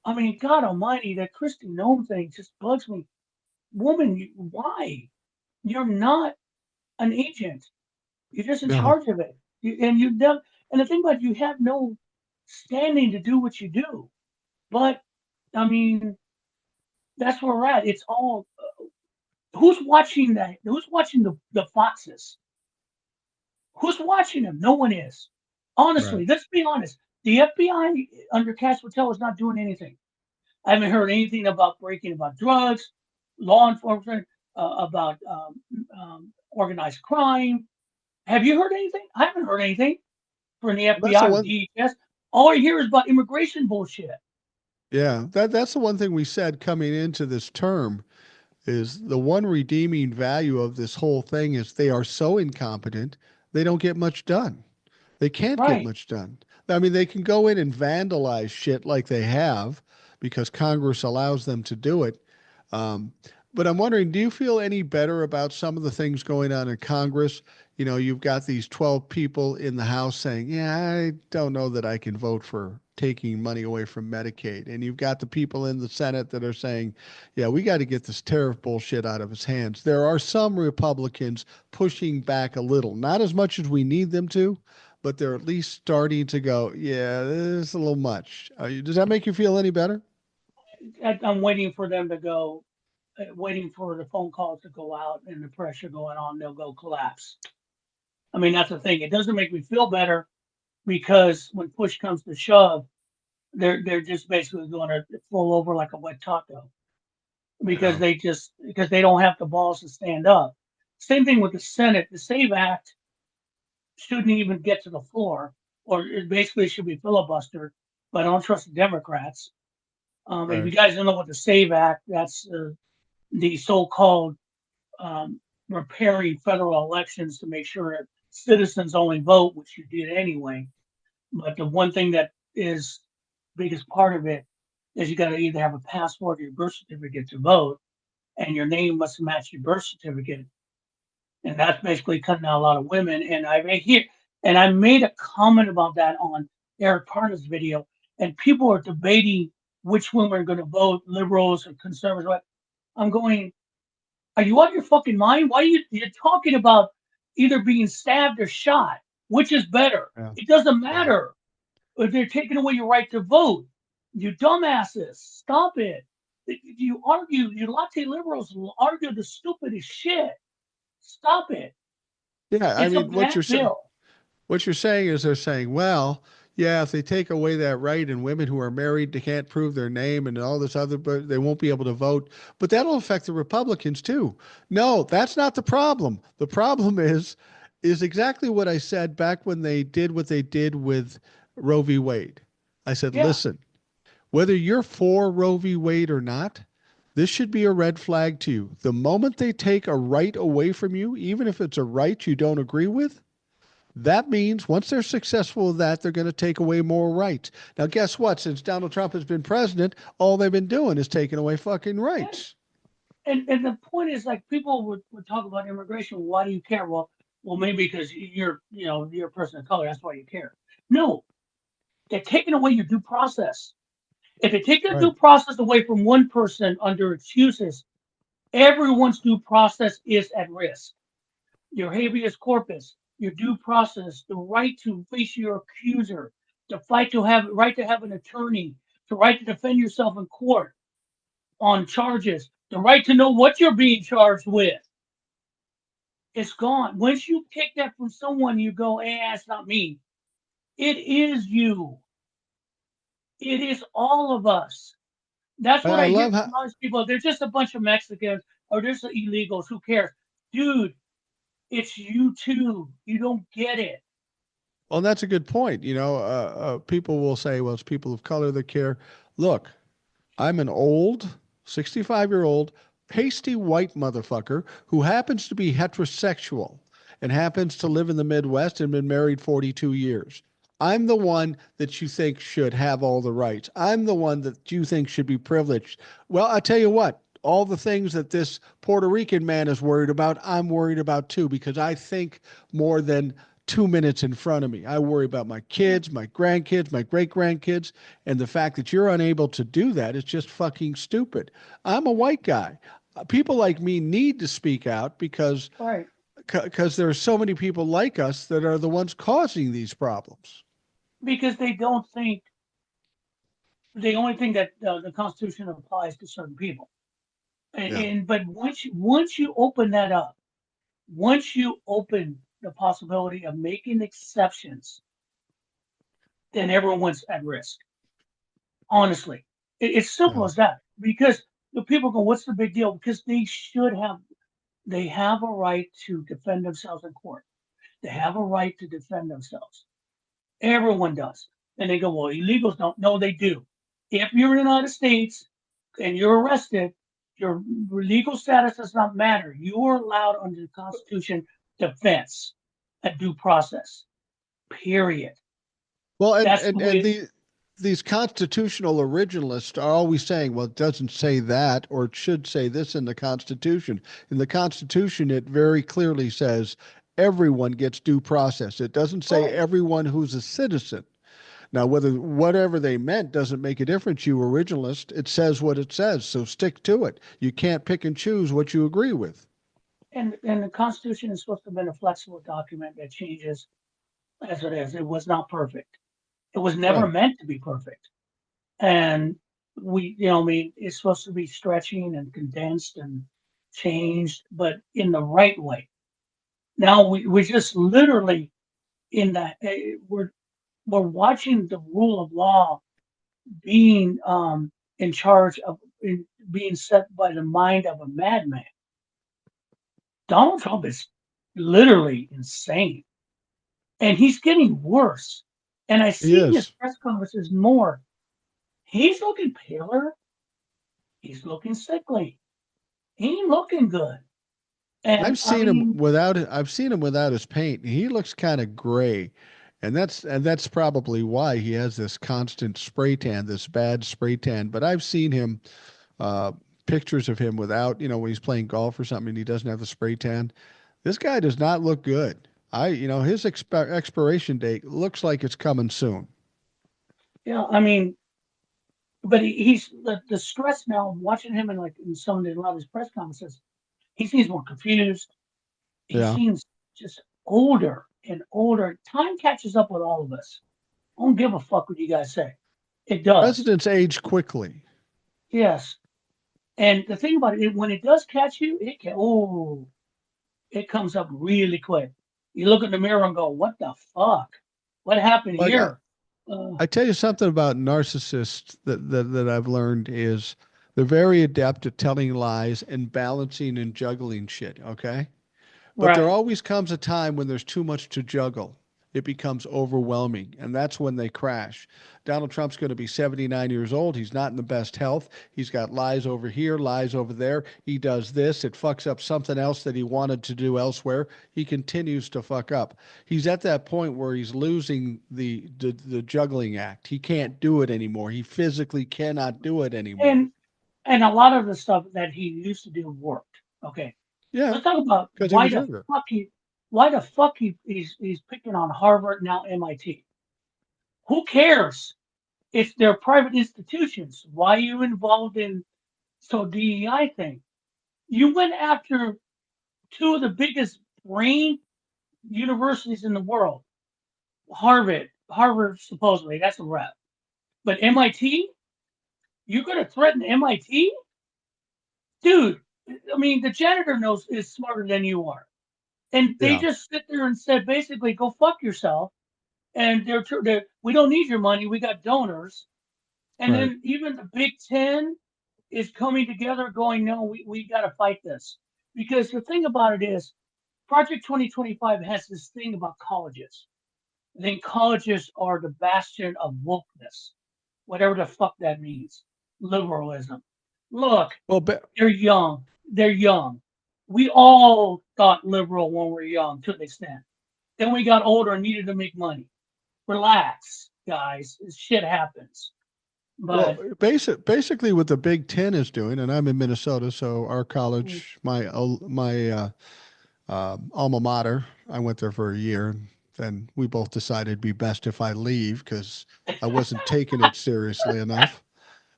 I mean, God Almighty, that Christy Nome thing just bugs me. Woman, why? You're not an agent. You're just in no. charge of it. And you've done. And the thing about it, you have no standing to do what you do. But I mean, that's where we're at. It's all. Who's watching that? Who's watching the foxes? Who's watching them? No one is. Right. Honestly, let's be honest. The FBI under Cash Patel is not doing anything. I haven't heard anything about breaking about drugs, law enforcement, about organized crime. Have you heard anything? I haven't heard anything from the That's the FBI or one. DHS. All I hear is about immigration bullshit. Yeah, that's the one thing we said coming into this term is the one redeeming value of this whole thing is they are so incompetent, they don't get much done. They can't get Right. much done. I mean, they can go in and vandalize shit like they have because Congress allows them to do it. Um, but I'm wondering, do you feel any better about some of the things going on in Congress? You know, you've got these 12 people in the House saying, yeah, I don't know that I can vote for taking money away from Medicaid. And you've got the people in the Senate that are saying, yeah, we got to get this tariff bullshit out of his hands. There are some Republicans pushing back a little, not as much as we need them to, but they're at least starting to go, yeah, this is a little much. Does that make you feel any better? I'm waiting for them to go, waiting for the phone calls to go out and the pressure going on. They'll go collapse. I mean, that's the thing. It doesn't make me feel better because when push comes to shove, they're just basically going to fall over like a wet taco Yeah. because they don't have the balls to stand up. Same thing with the Senate. The Save Act shouldn't even get to the floor, or it basically should be filibustered. But I don't trust the Democrats. If Right. you guys don't know what the Save Act, that's the so-called repairing federal elections to make sure that citizens only vote, which you did anyway. But the one thing that is biggest part of it is you got to either have a passport or your birth certificate to vote, and your name must match your birth certificate. And that's basically cutting out a lot of women. And I made a comment about that on Eric Parna's video, and people are debating which women are going to vote, liberals or conservatives. I'm going, are you out of your fucking mind? Why are you're talking about either being stabbed or shot? Which is better? Yeah. It doesn't Yeah. matter. If they're taking away your right to vote. You dumbasses, stop it. You latte liberals argue the stupidest shit. Stop it. Yeah. I It's a mean, bad bill. what you're saying is they're saying, well, yeah, if they take away that right and women who are married they can't prove their name and all this other, but they won't be able to vote. But that'll affect the Republicans too. No, that's not the problem. The problem is exactly what I said back when they did what they did with Roe v. Wade. I said, Yeah. listen, whether you're for Roe v. Wade or not, this should be a red flag to you. The moment they take a right away from you, even if it's a right you don't agree with, that means once they're successful with that, they're going to take away more rights. Now, guess what? Since Donald Trump has been president, all they've been doing is taking away fucking Yeah. rights. And the point is like people would talk about immigration. Why do you care? Well maybe because you're a person of color, that's why you care. No, they're taking away your due process. If they take the Right. due process away from one person under excuses, everyone's due process is at risk. Your habeas corpus, your due process, the right to face your accuser, the fight to have right to have an attorney, the right to defend yourself in court on charges, the right to know what you're being charged with. It's gone. Once you take that from someone, you go, it's not me. It is you. It is all of us. That's what I I hear love how, from most people. They're just a bunch of Mexicans or there's illegals. Who cares? Dude, it's you too. You don't get it. well, that's a good point. People will say, well, it's people of color that care. Look, I'm an old 65-year-old pasty white motherfucker who happens to be heterosexual and happens to live in the Midwest and been married 42 years. I'm the one that you think should have all the rights. I'm the one that you think should be privileged. Well, I tell you what, all the things that this Puerto Rican man is worried about, I'm worried about too, because I think more than 2 minutes in front of me. I worry about my Yeah. kids, my grandkids, my great grandkids, and the fact that you're unable to do that is just fucking stupid. I'm a white guy. People like me need to speak out Right. because there are so many people like us that are the ones causing these problems. Because they don't think they only think that the Constitution applies to certain people. Yeah. And but once you open that up, once you open the possibility of making exceptions, then everyone's at risk. Honestly, it's simple Yeah. as that. Because the people go, "What's the big deal?" Because they have a right to defend themselves in court. They have a right to defend themselves. Everyone does. And they go, "Well, illegals don't." No, they do. If you're in the United States and you're arrested, your legal status does not matter. You are allowed under the Constitution defense, a due process. Period. Well, That's the way. these constitutional originalists are always saying, well, it doesn't say that, or it should say this in the Constitution. In the Constitution, it very clearly says everyone gets due process. It doesn't say Right. everyone who's a citizen. Now, whether whatever they meant doesn't make a difference, you originalist. It says what it says, so stick to it. You can't pick and choose what you agree with. And the Constitution is supposed to have been a flexible document that changes as it is. It was not perfect. It was never Right. meant to be perfect. And I mean, it's supposed to be stretching and condensed and changed, but in the right way. Now we're just literally in that we're watching the rule of law being in charge of being set by the mind of a madman. Donald Trump is literally insane, and he's getting worse. And I He see his is. press conferences more. He's looking paler. He's looking sickly. He ain't looking good. And I mean, I've seen him without his paint. He looks kind of gray. And that's probably why he has this constant spray tan, this bad spray tan. But I've seen him uh pictures of him without, when he's playing golf or something and he doesn't have the spray tan. This guy does not look good. His expiration date looks like it's coming soon. I mean, but he's the stress now. Watching him in like in some of a lot of his press conferences, he seems more confused. He Yeah. seems just older and older. Time catches up with all of us. I don't give a fuck what you guys say. It does. Presidents age quickly. Yes. And the thing about it, when it does catch you, it comes up really quick. You look in the mirror and go, "What the fuck? What happened Like here?" Uh, I tell you something about narcissists that I've learned is they're very adept at telling lies and balancing and juggling shit, okay? But there right. always comes a time when there's too much to juggle. It becomes overwhelming, and that's when they crash. Donald Trump's going to be 79 years old. He's not in the best health. He's got lies over here, lies over there. He does this. It fucks up something else that he wanted to do elsewhere. He continues to fuck up. He's at that point where he's losing the juggling act. He can't do it anymore. He physically cannot do it anymore. And a lot of the stuff that he used to do worked. Okay. Yeah, Let's talk about because he was younger. why the fuck he's picking on Harvard now MIT. Who cares? If they're private institutions. Why are you involved in DEI thing? You went after two of the biggest brain universities in the world. Harvard supposedly, that's a rep. But MIT, you're gonna threaten MIT? Dude, I mean the janitor knows is smarter than you are. And they Yeah, just sit there and said basically go fuck yourself. And we don't need your money, we got donors. And right. then even the Big Ten is coming together going, no, we got to fight this. Because the thing about it is, Project 2025 has this thing about colleges. I think colleges are the bastion of wokeness, whatever the fuck that means. Liberalism. Look, Well, they're young. They're young. We all thought liberal when we were young to an extent. Then we got older and needed to make money. Relax, guys. Shit happens. Well, But basically, what the Big Ten is doing, and I'm in Minnesota, so our college, my alma mater, I went there for a year. Then we both decided it'd be best if I leave because I wasn't taking it seriously enough.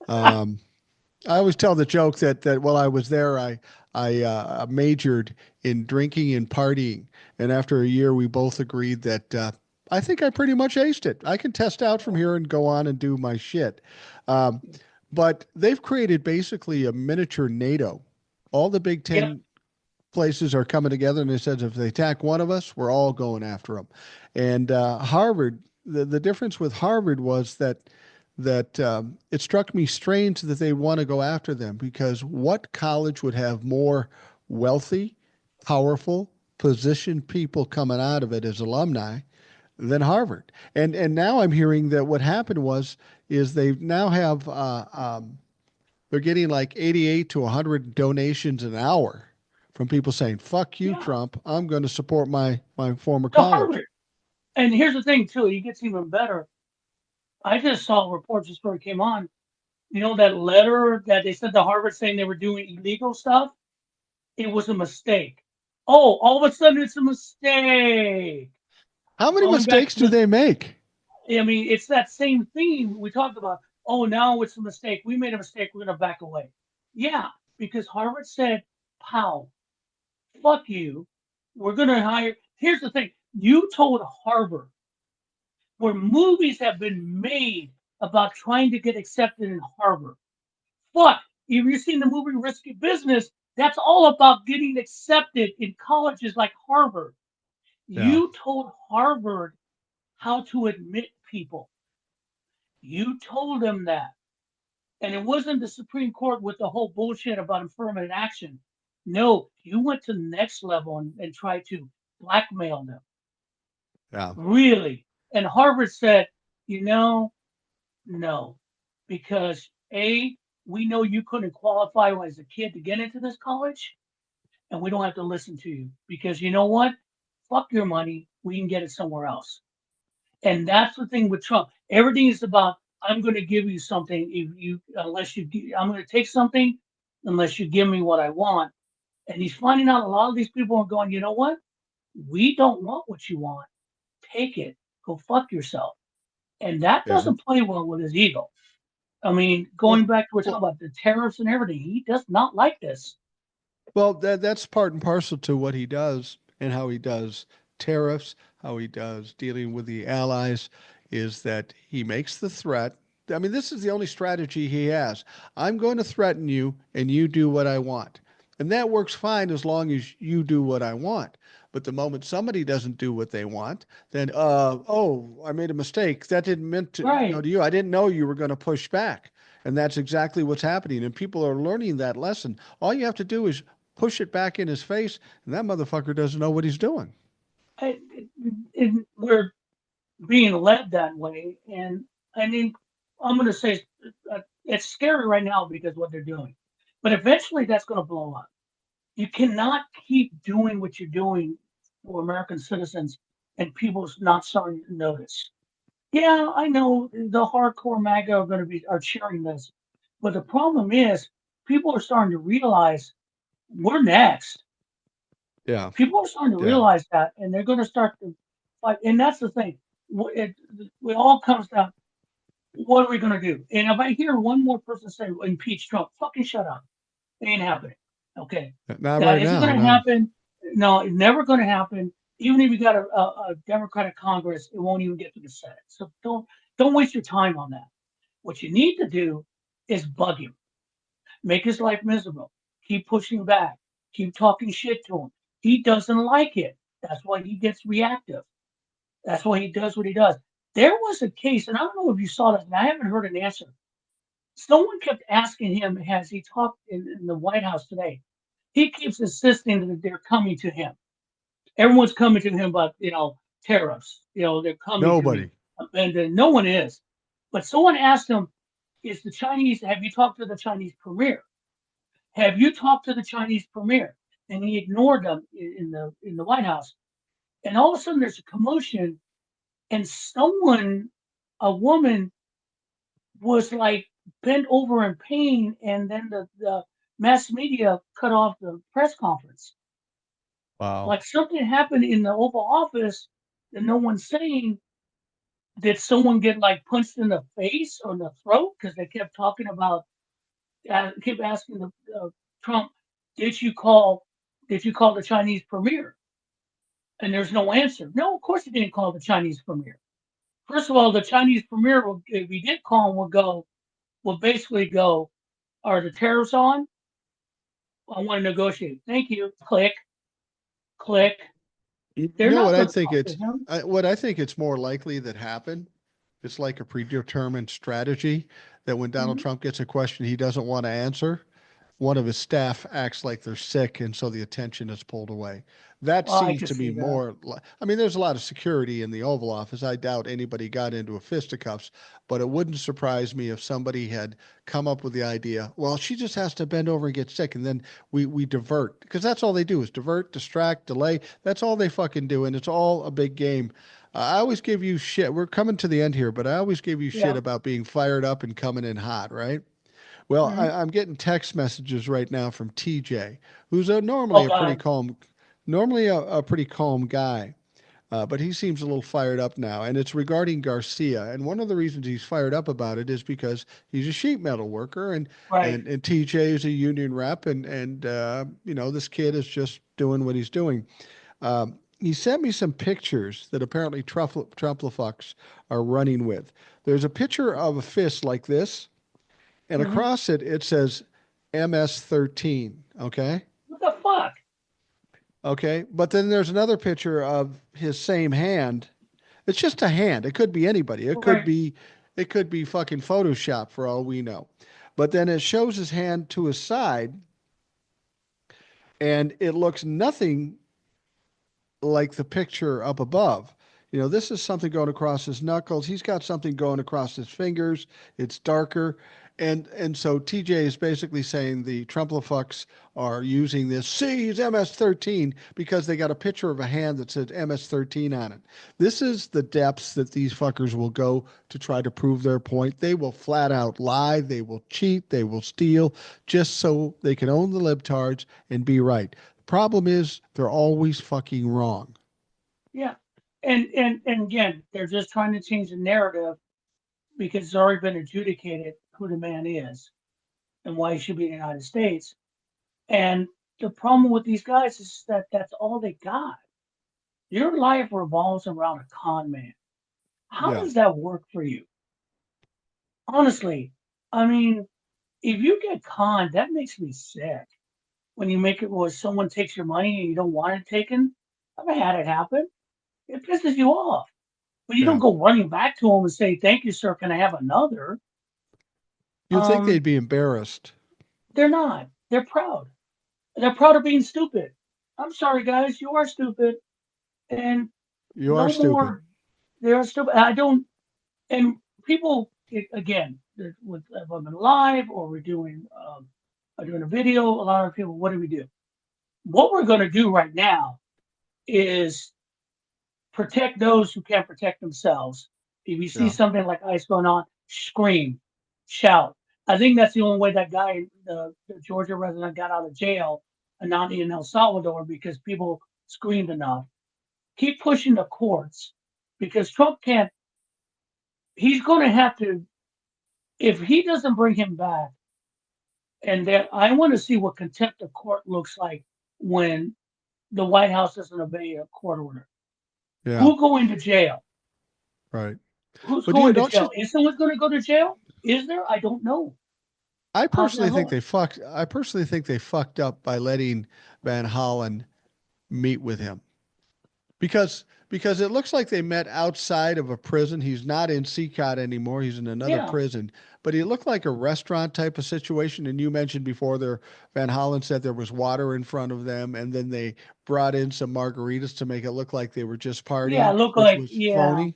Um, I always tell the joke that while I was there, I majored in drinking and partying, and after a year, we both agreed that I think I pretty much aced it. I can test out from here and go on and do my shit. Um, but they've created basically a miniature NATO. All the Big Yep. Ten places are coming together, and they said if they attack one of us, we're all going after them. And Harvard, the difference with Harvard was that it struck me strange that they want to go after them because what college would have more wealthy, powerful, positioned people coming out of it as alumni than Harvard? And now I'm hearing that what happened is they now have they're getting like 88 to 100 donations an hour from people saying, "Fuck you, Yeah. Trump. I'm going to support my former The college." Harvard. And here's the thing too, it gets even better. I just saw reports before it came on. You know that letter that they sent to Harvard saying they were doing illegal stuff? It was a mistake. Oh, all of a sudden it's a mistake. How many Going back mistakes to do the, they make? I mean, it's that same theme we talked about. Oh, now it's a mistake. We made a mistake. We're going to back away. Yeah, because Harvard said, pow, fuck you. We're going to hire. Here's the thing. You told Harvard where movies have been made about trying to get accepted in Harvard. Fuck, if you've seen the movie Risky Business, that's all about getting accepted in colleges like Harvard. Yeah, You told Harvard how to admit people. You told them that. And it wasn't the Supreme Court with the whole bullshit about affirmative action. No, you went to the next level and tried to blackmail them. yeah, Really. And Harvard said, you know, no. Because A, we know you couldn't qualify as a kid to get into this college, and we don't have to listen to you. Because you know what? Fuck your money. We can get it somewhere else. And that's the thing with Trump. Everything is about I'm going to give you something if you unless you I'm going to take something unless you give me what I want. And he's finding out a lot of these people are going, you know what? We don't want what you want. Take it. Go fuck yourself. And that yeah. doesn't play well with his ego. I mean, Well, going back to what we're well, talking about the tariffs and everything, he does not like this. Well, that's part and parcel to what he does and how he does tariffs, how he does dealing with the allies, is that he makes the threat. I mean, this is the only strategy he has. I'm going to threaten you, and you do what I want. And that works fine as long as you do what I want. But the moment somebody doesn't do what they want, then, oh, I made a mistake. That didn't meant to go Right. to you. I didn't know you were going to push back. And that's exactly what's happening. And people are learning that lesson. All you have to do is push it back in his face, and that motherfucker doesn't know what he's doing. I, we're being led that way. And I mean, I'm going to say it's scary right now because what they're doing. But eventually that's going to blow up. You cannot keep doing what you're doing for American citizens and people's not starting to notice. Yeah, I know the hardcore MAGA are going to be are cheering this, but the problem is people are starting to realize we're next. Yeah, People are starting to yeah, realize that, and they're going to start to fight. And that's the thing. It, it all comes down. What are we going to do? And if I hear one more person say impeach Trump, fucking shut up. It ain't happening. Okay, not that right isn't now. going to No. happen. No, it's never going to happen. Even if you got a Democratic Congress, it won't even get to the Senate. So don't waste your time on that. What you need to do is bug him, make his life miserable, keep pushing back, keep talking shit to him. He doesn't like it. That's why he gets reactive. That's why he does what he does. There was a case, and I don't know if you saw this, and I haven't heard an answer. Someone kept asking him, has he talked in the White House today? He keeps insisting that they're coming to him. Everyone's coming to him about, tariffs. They're coming to me. Nobody. And no one is. But someone asked him, have you talked to the Chinese premier? Have you talked to the Chinese premier? And he ignored them in the White House. And all of a sudden there's a commotion and a woman was like bent over in pain, and then the mass media cut off the press conference. Wow. Like something happened in the Oval Office that no one's saying. Did someone get like punched in the face or the throat? Because they kept talking about, kept asking Trump, did you call, did you call the Chinese premier? And there's no answer. No, of course he didn't call the Chinese premier. First of all, the Chinese premier, if he did call him, will basically go, are the tariffs on? I want to negotiate. Thank you. Click, click. You They're know not what I going to think talk to it's him. what I think it's more likely that happened. It's like a predetermined strategy that when Donald Hmm. Trump gets a question he doesn't want to answer, one of his staff acts like they're sick, and so the attention is pulled away. That Well, I seems can to be see that. more. I mean, there's a lot of security in the Oval Office. I doubt anybody got into a fisticuffs, but it wouldn't surprise me if somebody had come up with the idea. Well, she just has to bend over and get sick, and then we divert because that's all they do is divert, distract, delay. That's all they fucking do, and it's all a big game. I always give you shit. We're coming to the end here, but I always give you shit Yeah. about being fired up and coming in hot, right? Well, Hmm. I'm getting text messages right now from TJ, who's Oh, normally a pretty God. calm, normally a pretty calm guy, but he seems a little fired up now, and it's regarding Garcia. And one of the reasons he's fired up about it is because he's a sheet metal worker, and Right. and TJ is a union rep, and you know this kid is just doing what he's doing. He sent me some pictures that apparently Trumplafucks are running with. There's a picture of a fist like this and Hmm. across it it says MS-13. Okay, What the fuck? okay, but then there's another picture of his same hand. It's just a hand. It could be anybody. Right. It could be fucking Photoshop for all we know. But then it shows his hand to his side, and it looks nothing like the picture up above. You know, this is something going across his knuckles. He's got something going across his fingers. It's darker. And so TJ is basically saying the Trumplefucks are using this. See, he's MS-13 because they got a picture of a hand that says MS-13 on it. This is the depths that these fuckers will go to try to prove their point. They will flat out lie. They will cheat. They will steal just so they can own the libtards and be right. Problem is, they're always fucking wrong. Yeah. And again, they're just trying to change the narrative because it's already been adjudicated who the man is and why he should be in the United States. And the problem with these guys is that that's all they got. Your life revolves around a con man. How Yeah. does that work for you? Honestly, I mean, if you get conned, that makes me sick. When you make it where someone takes your money and you don't want it taken, I've had it happen. It pisses you off. But you don't Yeah. go running back to them and say, "Thank you, sir. Can I have another?" You'd think Um, they'd be embarrassed. they're not. They're proud. They're proud of being stupid. I'm sorry, guys. You are stupid, and You are no stupid. more. They're stupid. I don't. And people again, with if I'm in live or we're doing a video. A lot of people, what do we do? What we're going to do right now is protect those who can't protect themselves. If you see Yeah. something like ICE going on, scream, shout. I think that's the only way that guy, the Georgia resident, got out of jail and not in El Salvador because people screamed enough. Keep pushing the courts because Trump can't. He's going to have to if he doesn't bring him back. And that I want to see what contempt of court looks like when the White House doesn't obey a court order. Yeah. Who going to jail? Right. Who's But you going to don't jail? you Is someone going to go to jail? Is there? I don't know. I How's personally that think look? they fucked I personally think they fucked up by letting Van Hollen meet with him. Because it looks like they met outside of a prison. He's not in CCOT anymore. He's in another Yeah, prison. But he looked like a restaurant type of situation. And you mentioned before there Van Hollen said there was water in front of them, and then they brought in some margaritas to make it look like they were just yeah. partying, Look which like was yeah, phony.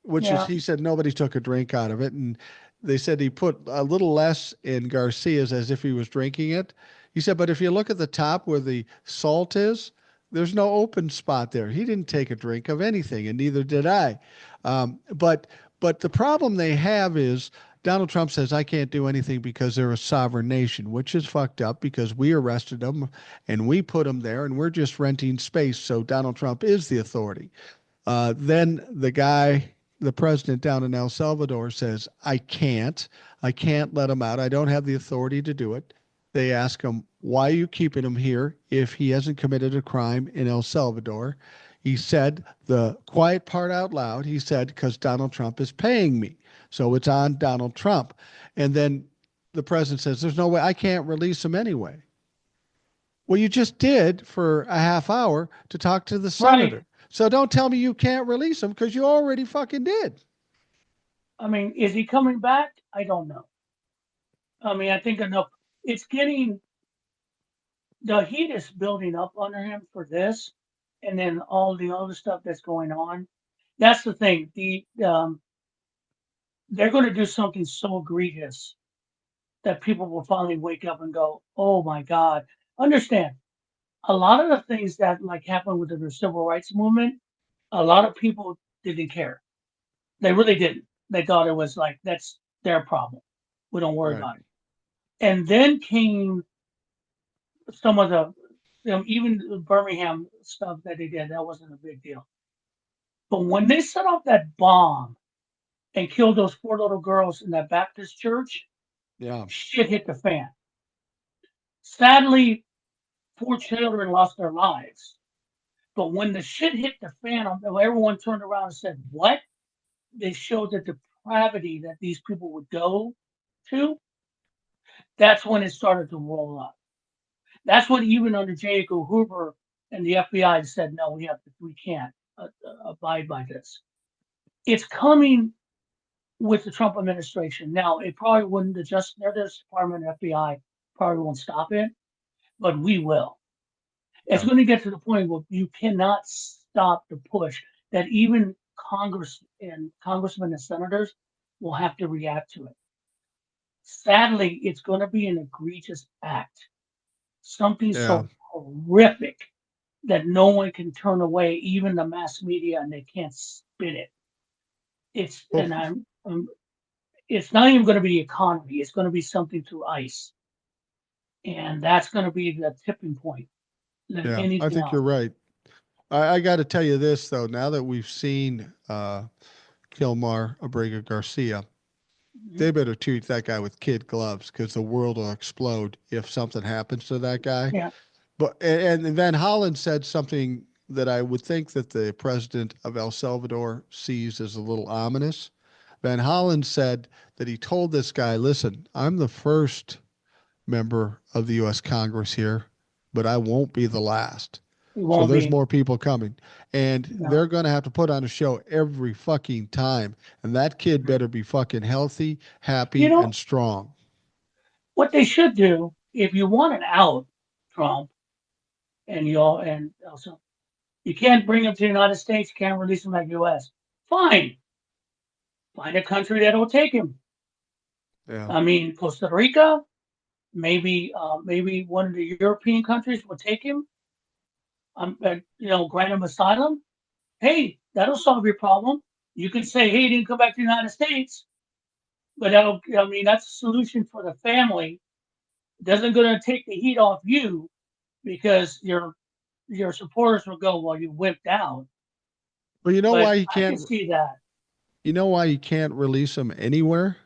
Which is yeah, he said nobody took a drink out of it, and they said he put a little less in Garcia's as if he was drinking it. He said, but if you look at the top where the salt is, there's no open spot there. He didn't take a drink of anything, and neither did I. But the problem they have is Donald Trump says I can't do anything because they're a sovereign nation, which is fucked up because we arrested them and we put them there, and we're just renting space. So Donald Trump is the authority. Then the president down in El Salvador says, I can't let him out. I don't have the authority to do it. They ask him, why are you keeping him here if he hasn't committed a crime in El Salvador? He said the quiet part out loud. He said, because Donald Trump is paying me. So it's on Donald Trump. And then the president says, there's no way I can't release him anyway. Well, you just did for a half hour to talk to the Right. senator. So don't tell me you can't release him because you already fucking did. I mean, is he coming back? I don't know. I mean, I think enough. It's getting the heat is building up under him for this, and then all the other stuff that's going on. That's the thing. They're going to do something so egregious that people will finally wake up and go, "Oh my God!" Understand? A lot of the things that like happened with the civil rights movement, a lot of people didn't care. They really didn't. They thought it was like that's their problem. We don't worry Right. about it. And then came some of the, even the Birmingham stuff that they did. That wasn't a big deal. But when they set off that bomb and killed those four little girls in that Baptist church, Yeah. shit hit the fan. Sadly, four children lost their lives. But when the shit hit the fan, everyone turned around and said, "What?" They showed the depravity that these people would go to. That's when it started to roll up. That's when even under J. Edgar Hoover and the FBI said, "No, we can't abide by this." It's coming with the Trump administration. Now, it probably wouldn't. The Justice Department, FBI probably won't stop it, but we will. It's Yeah. going to get to the point where you cannot stop the push that even Congress and congressmen and senators will have to react to it. Sadly, it's going to be an egregious act, something Yeah. so horrific that no one can turn away, even the mass media, and they can't spin it. It's Well, and it's not even going to be the economy. It's going to be something through ICE, and that's going to be the tipping point than yeah, I anything think you're else. right. I got to tell you this though. Now that we've seen Kilmar Abrega Garcia, Mhm. they better treat that guy with kid gloves because the world will explode if something happens to that guy. Yeah, But and Van Hollen said something that I would think that the president of El Salvador sees as a little ominous. Van Hollen said that he told this guy, "Listen, I'm the first member of the U.S. Congress here, but I won't be the last. it So won't there's be. more people coming, and they're No, going to have to put on a show every fucking time. And that kid mhm. better be fucking healthy, You happy, and know strong." what they should do if you want an out, Trump, and also you can't bring them to the United States. You can't release them like U.S. Fine, find a country that will take him. Yeah. I mean, Costa Rica, maybe one of the European countries will take him. Grant him asylum. Hey, that'll solve your problem. You can say, "Hey, he didn't come back to the United States," but that's a solution for the family. It doesn't going to take the heat off you because your supporters will go, "Well, you whipped out." Well, you know But why he I can can't. see that You know why you can't release him anywhere?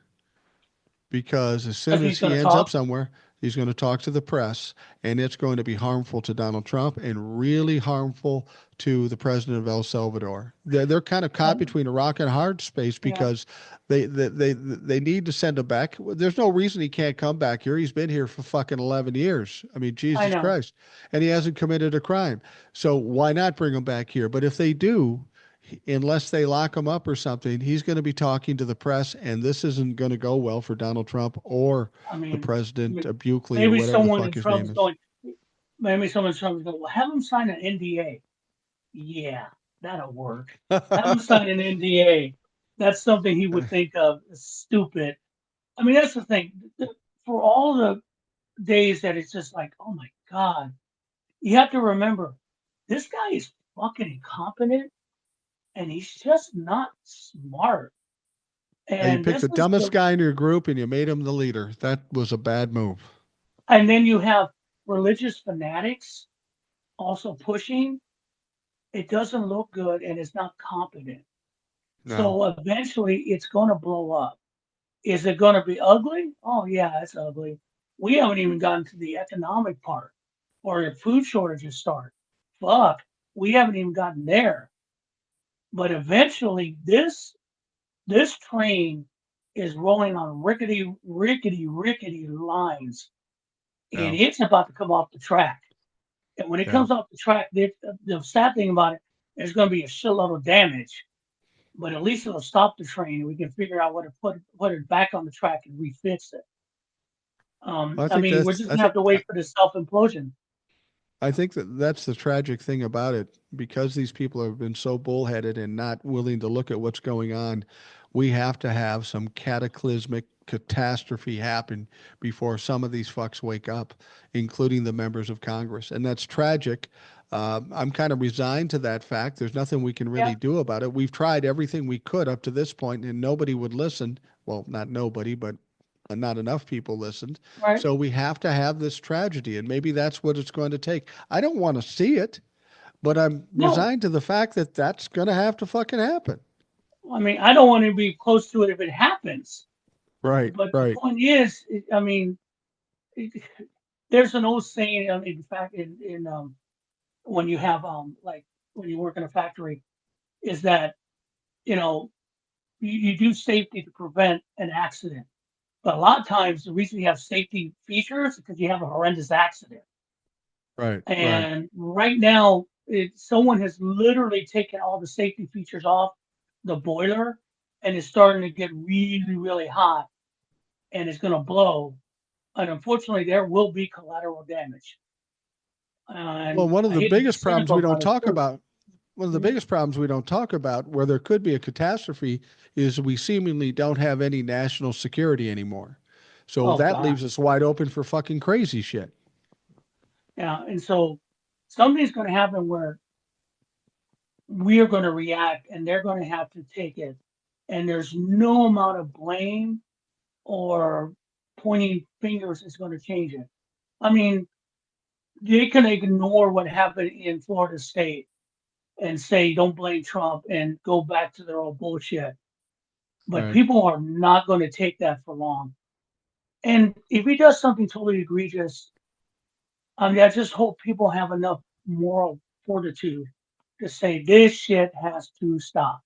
Because as soon because as he's he going to ends up talk. somewhere, he's going to talk to the press, and it's going to be harmful to Donald Trump and really harmful to the president of El Salvador. They're kind of caught And between a rock and a hard space yeah, because they need to send him back. There's no reason he can't come back here. He's been here for fucking 11 years. I mean, I Jesus know. Christ. And he hasn't committed a crime. So why not bring him back here? But if they do, unless they lock him up or something, he's going to be talking to the press, and this isn't going to go well for Donald Trump or I the mean, president m- Buckley or maybe whatever the someone fuck in his name Trump's is. going. Maybe someone in Trump's going. Well, have him sign an NDA. Yeah, that'll work. Have him sign an NDA. That's something he would think of as stupid. I mean, that's the thing. For all the days that it's just like, oh my God, you have to remember this guy is fucking incompetent and he's just not smart. You And picked this the is dumbest the, guy in your group and you made him the leader. That was a bad move. and then you have religious fanatics also pushing. It doesn't look good and it's not competent. No, So eventually it's going to blow up. Is it going to be ugly? Oh, yeah, it's ugly. We haven't even gotten to the economic part or the food shortages start. Fuck, we haven't even gotten there. But eventually, this train is rolling on rickety, rickety, rickety lines, and yeah. it's about to come off the track. And when it Yeah. comes off the track, the sad thing about it, there's going to be a shitload of damage. But at least it'll stop the train, and we can figure out what to put it back on the track and refix it. I I think mean, we're that's just I gonna think have to wait for the self implosion. I think that that's the tragic thing about it because these people have been so bullheaded and not willing to look at what's going on. We have to have some cataclysmic catastrophe happen before some of these fucks wake up, including the members of Congress. And that's tragic. I'm kind of resigned to that fact. There's nothing we can really Yeah, do about it. We've tried everything we could up to this point, and nobody would listen. Well, not nobody, but not enough people listened. right. So we have to have this tragedy, and maybe that's what it's going to take. I don't want to see it, but I'm No, resigned to the fact that that's going to have to fucking happen. I mean, I don't want to be close to it if it happens. Right, But the right. point is, I mean, it, there's an old saying. In fact, in when you have like when you work in a factory, is that you know you do safety to prevent an accident. But a lot of times, the reason you have safety features is because you have a horrendous accident. Right, right. And right now, someone has literally taken all the safety features off the boiler, and it's starting to get really, really hot, and it's going to blow. And unfortunately, there will be collateral damage. Well, And one of I the hate to be biggest problems we cynical, don't but it's talk true. about, one of the Mhm. biggest problems we don't talk about where there could be a catastrophe is we seemingly don't have any national security anymore. So Oh that God, leaves us wide open for fucking crazy shit. yeah. And so something's going to happen where we are going to react, and they're going to have to take it. And there's no amount of blame or pointing fingers is going to change it. I mean, they can ignore what happened in Florida State and say don't blame Trump and go back to their old bullshit. But Right. people are not going to take that for long. And if he does something totally egregious, I mean, I just hope people have enough moral fortitude to say this shit has to stop.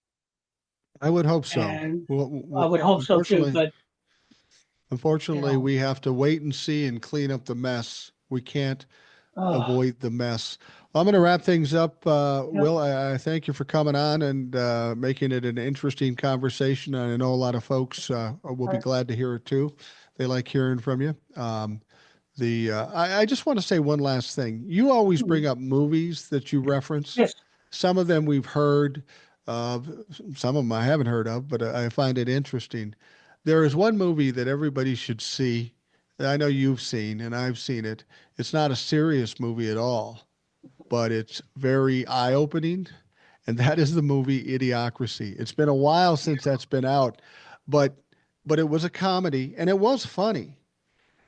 I would hope so. And Well, I would hope so too. unfortunately, But you unfortunately, know, we have to wait and see and clean up the mess. We can't uh, avoid the mess. Well, I'm going to wrap things up. yep, Will, I thank you for coming on and making it an interesting conversation. I know a lot of folks will be right. glad to hear it too. They like hearing from you. I just want to say one last thing. You always bring Mhm. up movies that you reference. Yes, Some of them we've heard of, some of them I haven't heard of, but I find it interesting. There is one movie that everybody should see that I know you've seen and I've seen it. It's not a serious movie at all, but it's very eye opening. And that is the movie Idiocracy. It's been a while since that's been out, but it was a comedy and it was funny.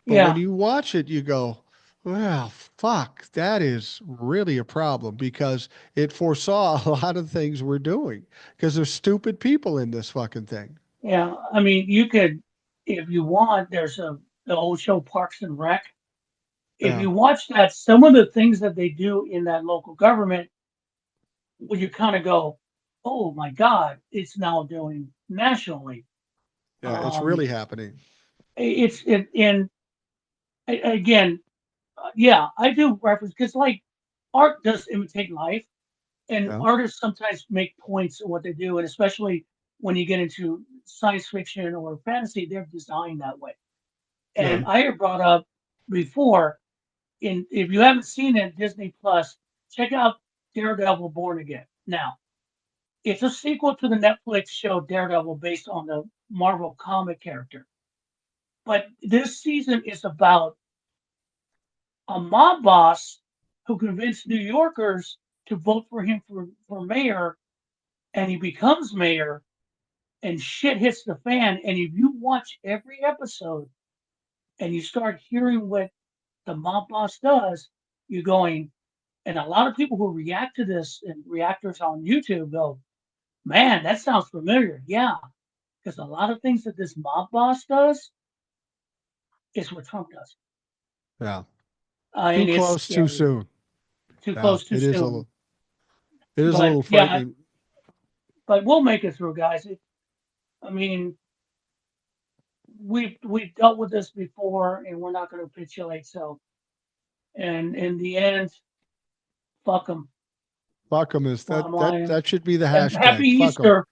But when yeah, you watch it, you go, well, fuck, that is really a problem because it foresaw a lot of things we're doing because there's stupid people in this fucking thing. yeah. I mean, you could, if you want. There's the old show Parks and Rec. If Yeah, you watch that, some of the things that they do in that local government, well, you kind of go, "Oh my God, it's now doing nationally." yeah, it's Um, really happening. it's it, and again, yeah, I do reference because like art does imitate life, and Yeah, artists sometimes make points of what they do, and especially when you get into science fiction or fantasy, they're designed that way. yeah, And I have brought up before, in if you haven't seen it, Disney Plus, check out Daredevil Born Again. Now, it's a sequel to the Netflix show Daredevil based on the Marvel comic character. But this season is about a mob boss who convinced New Yorkers to vote for him for mayor, and he becomes mayor, and shit hits the fan. And if you watch every episode and you start hearing what the mob boss does, you're going, and a lot of people who react to this and reactors on YouTube go, man, that sounds familiar. Yeah, because a lot of things that this mob boss does is what Trump does. yeah. Too And it's close, too scary. soon. Too Yeah, close, too soon. it is a But little yeah, frightening. but we'll make it through, guys. I mean, we've dealt with this before, and we're not going to capitulate. So, and in the end, Fuck them. Fuck them is Bottom that line. that should be the And happy hashtag. Fuck them. Easter.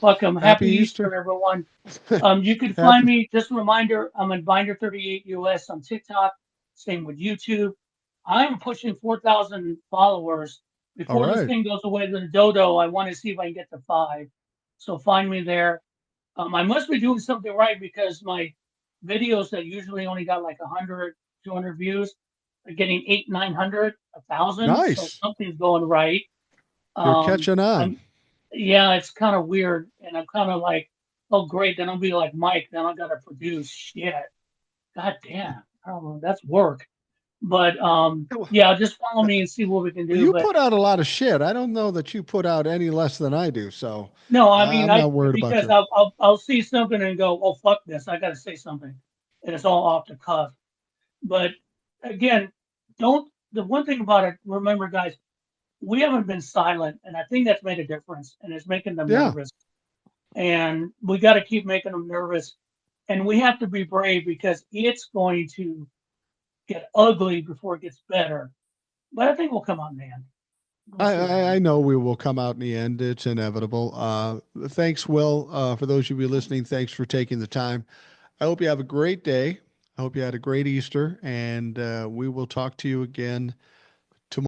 Fuck them. Happy Happy Easter. Easter, everyone. You can find Happy. me. Just a reminder, I'm in Binder 38 US on TikTok. Same with YouTube. I'm pushing 4,000 followers. All Before this right. thing goes away to the dodo, I want to see if I can get to 5. So find me there. I must be doing something right because my videos that usually only got like 100, 200 views are getting 8, 900, 1,000. So Nice. something's going right. You're Um, catching on. I'm yeah, it's kind of weird, and I'm kind of like, oh great, then I'll be like Mike, then I gotta produce shit. God damn, I don't know, that's work. But yeah, just follow me and see what we can Well, do. you But put out a lot of shit. I don't know that you put out any less than I do, so no, I mean, I'm I not worried about because you. I'll see something and go, oh fuck this, I gotta say something, and it's all off the cuff. But again, don't the one thing about it, remember, guys, we haven't been silent, and I think that's made a difference, and it's making them Yeah, nervous. And we got to keep making them nervous, and we have to be brave because it's going to get ugly before it gets better. But I think we'll come on, man. We'll see what I happens. know we will come out in the end. It's inevitable. Thanks, Will. For those of you listening, thanks for taking the time. I hope you have a great day. I hope you had a great Easter, and we will talk to you again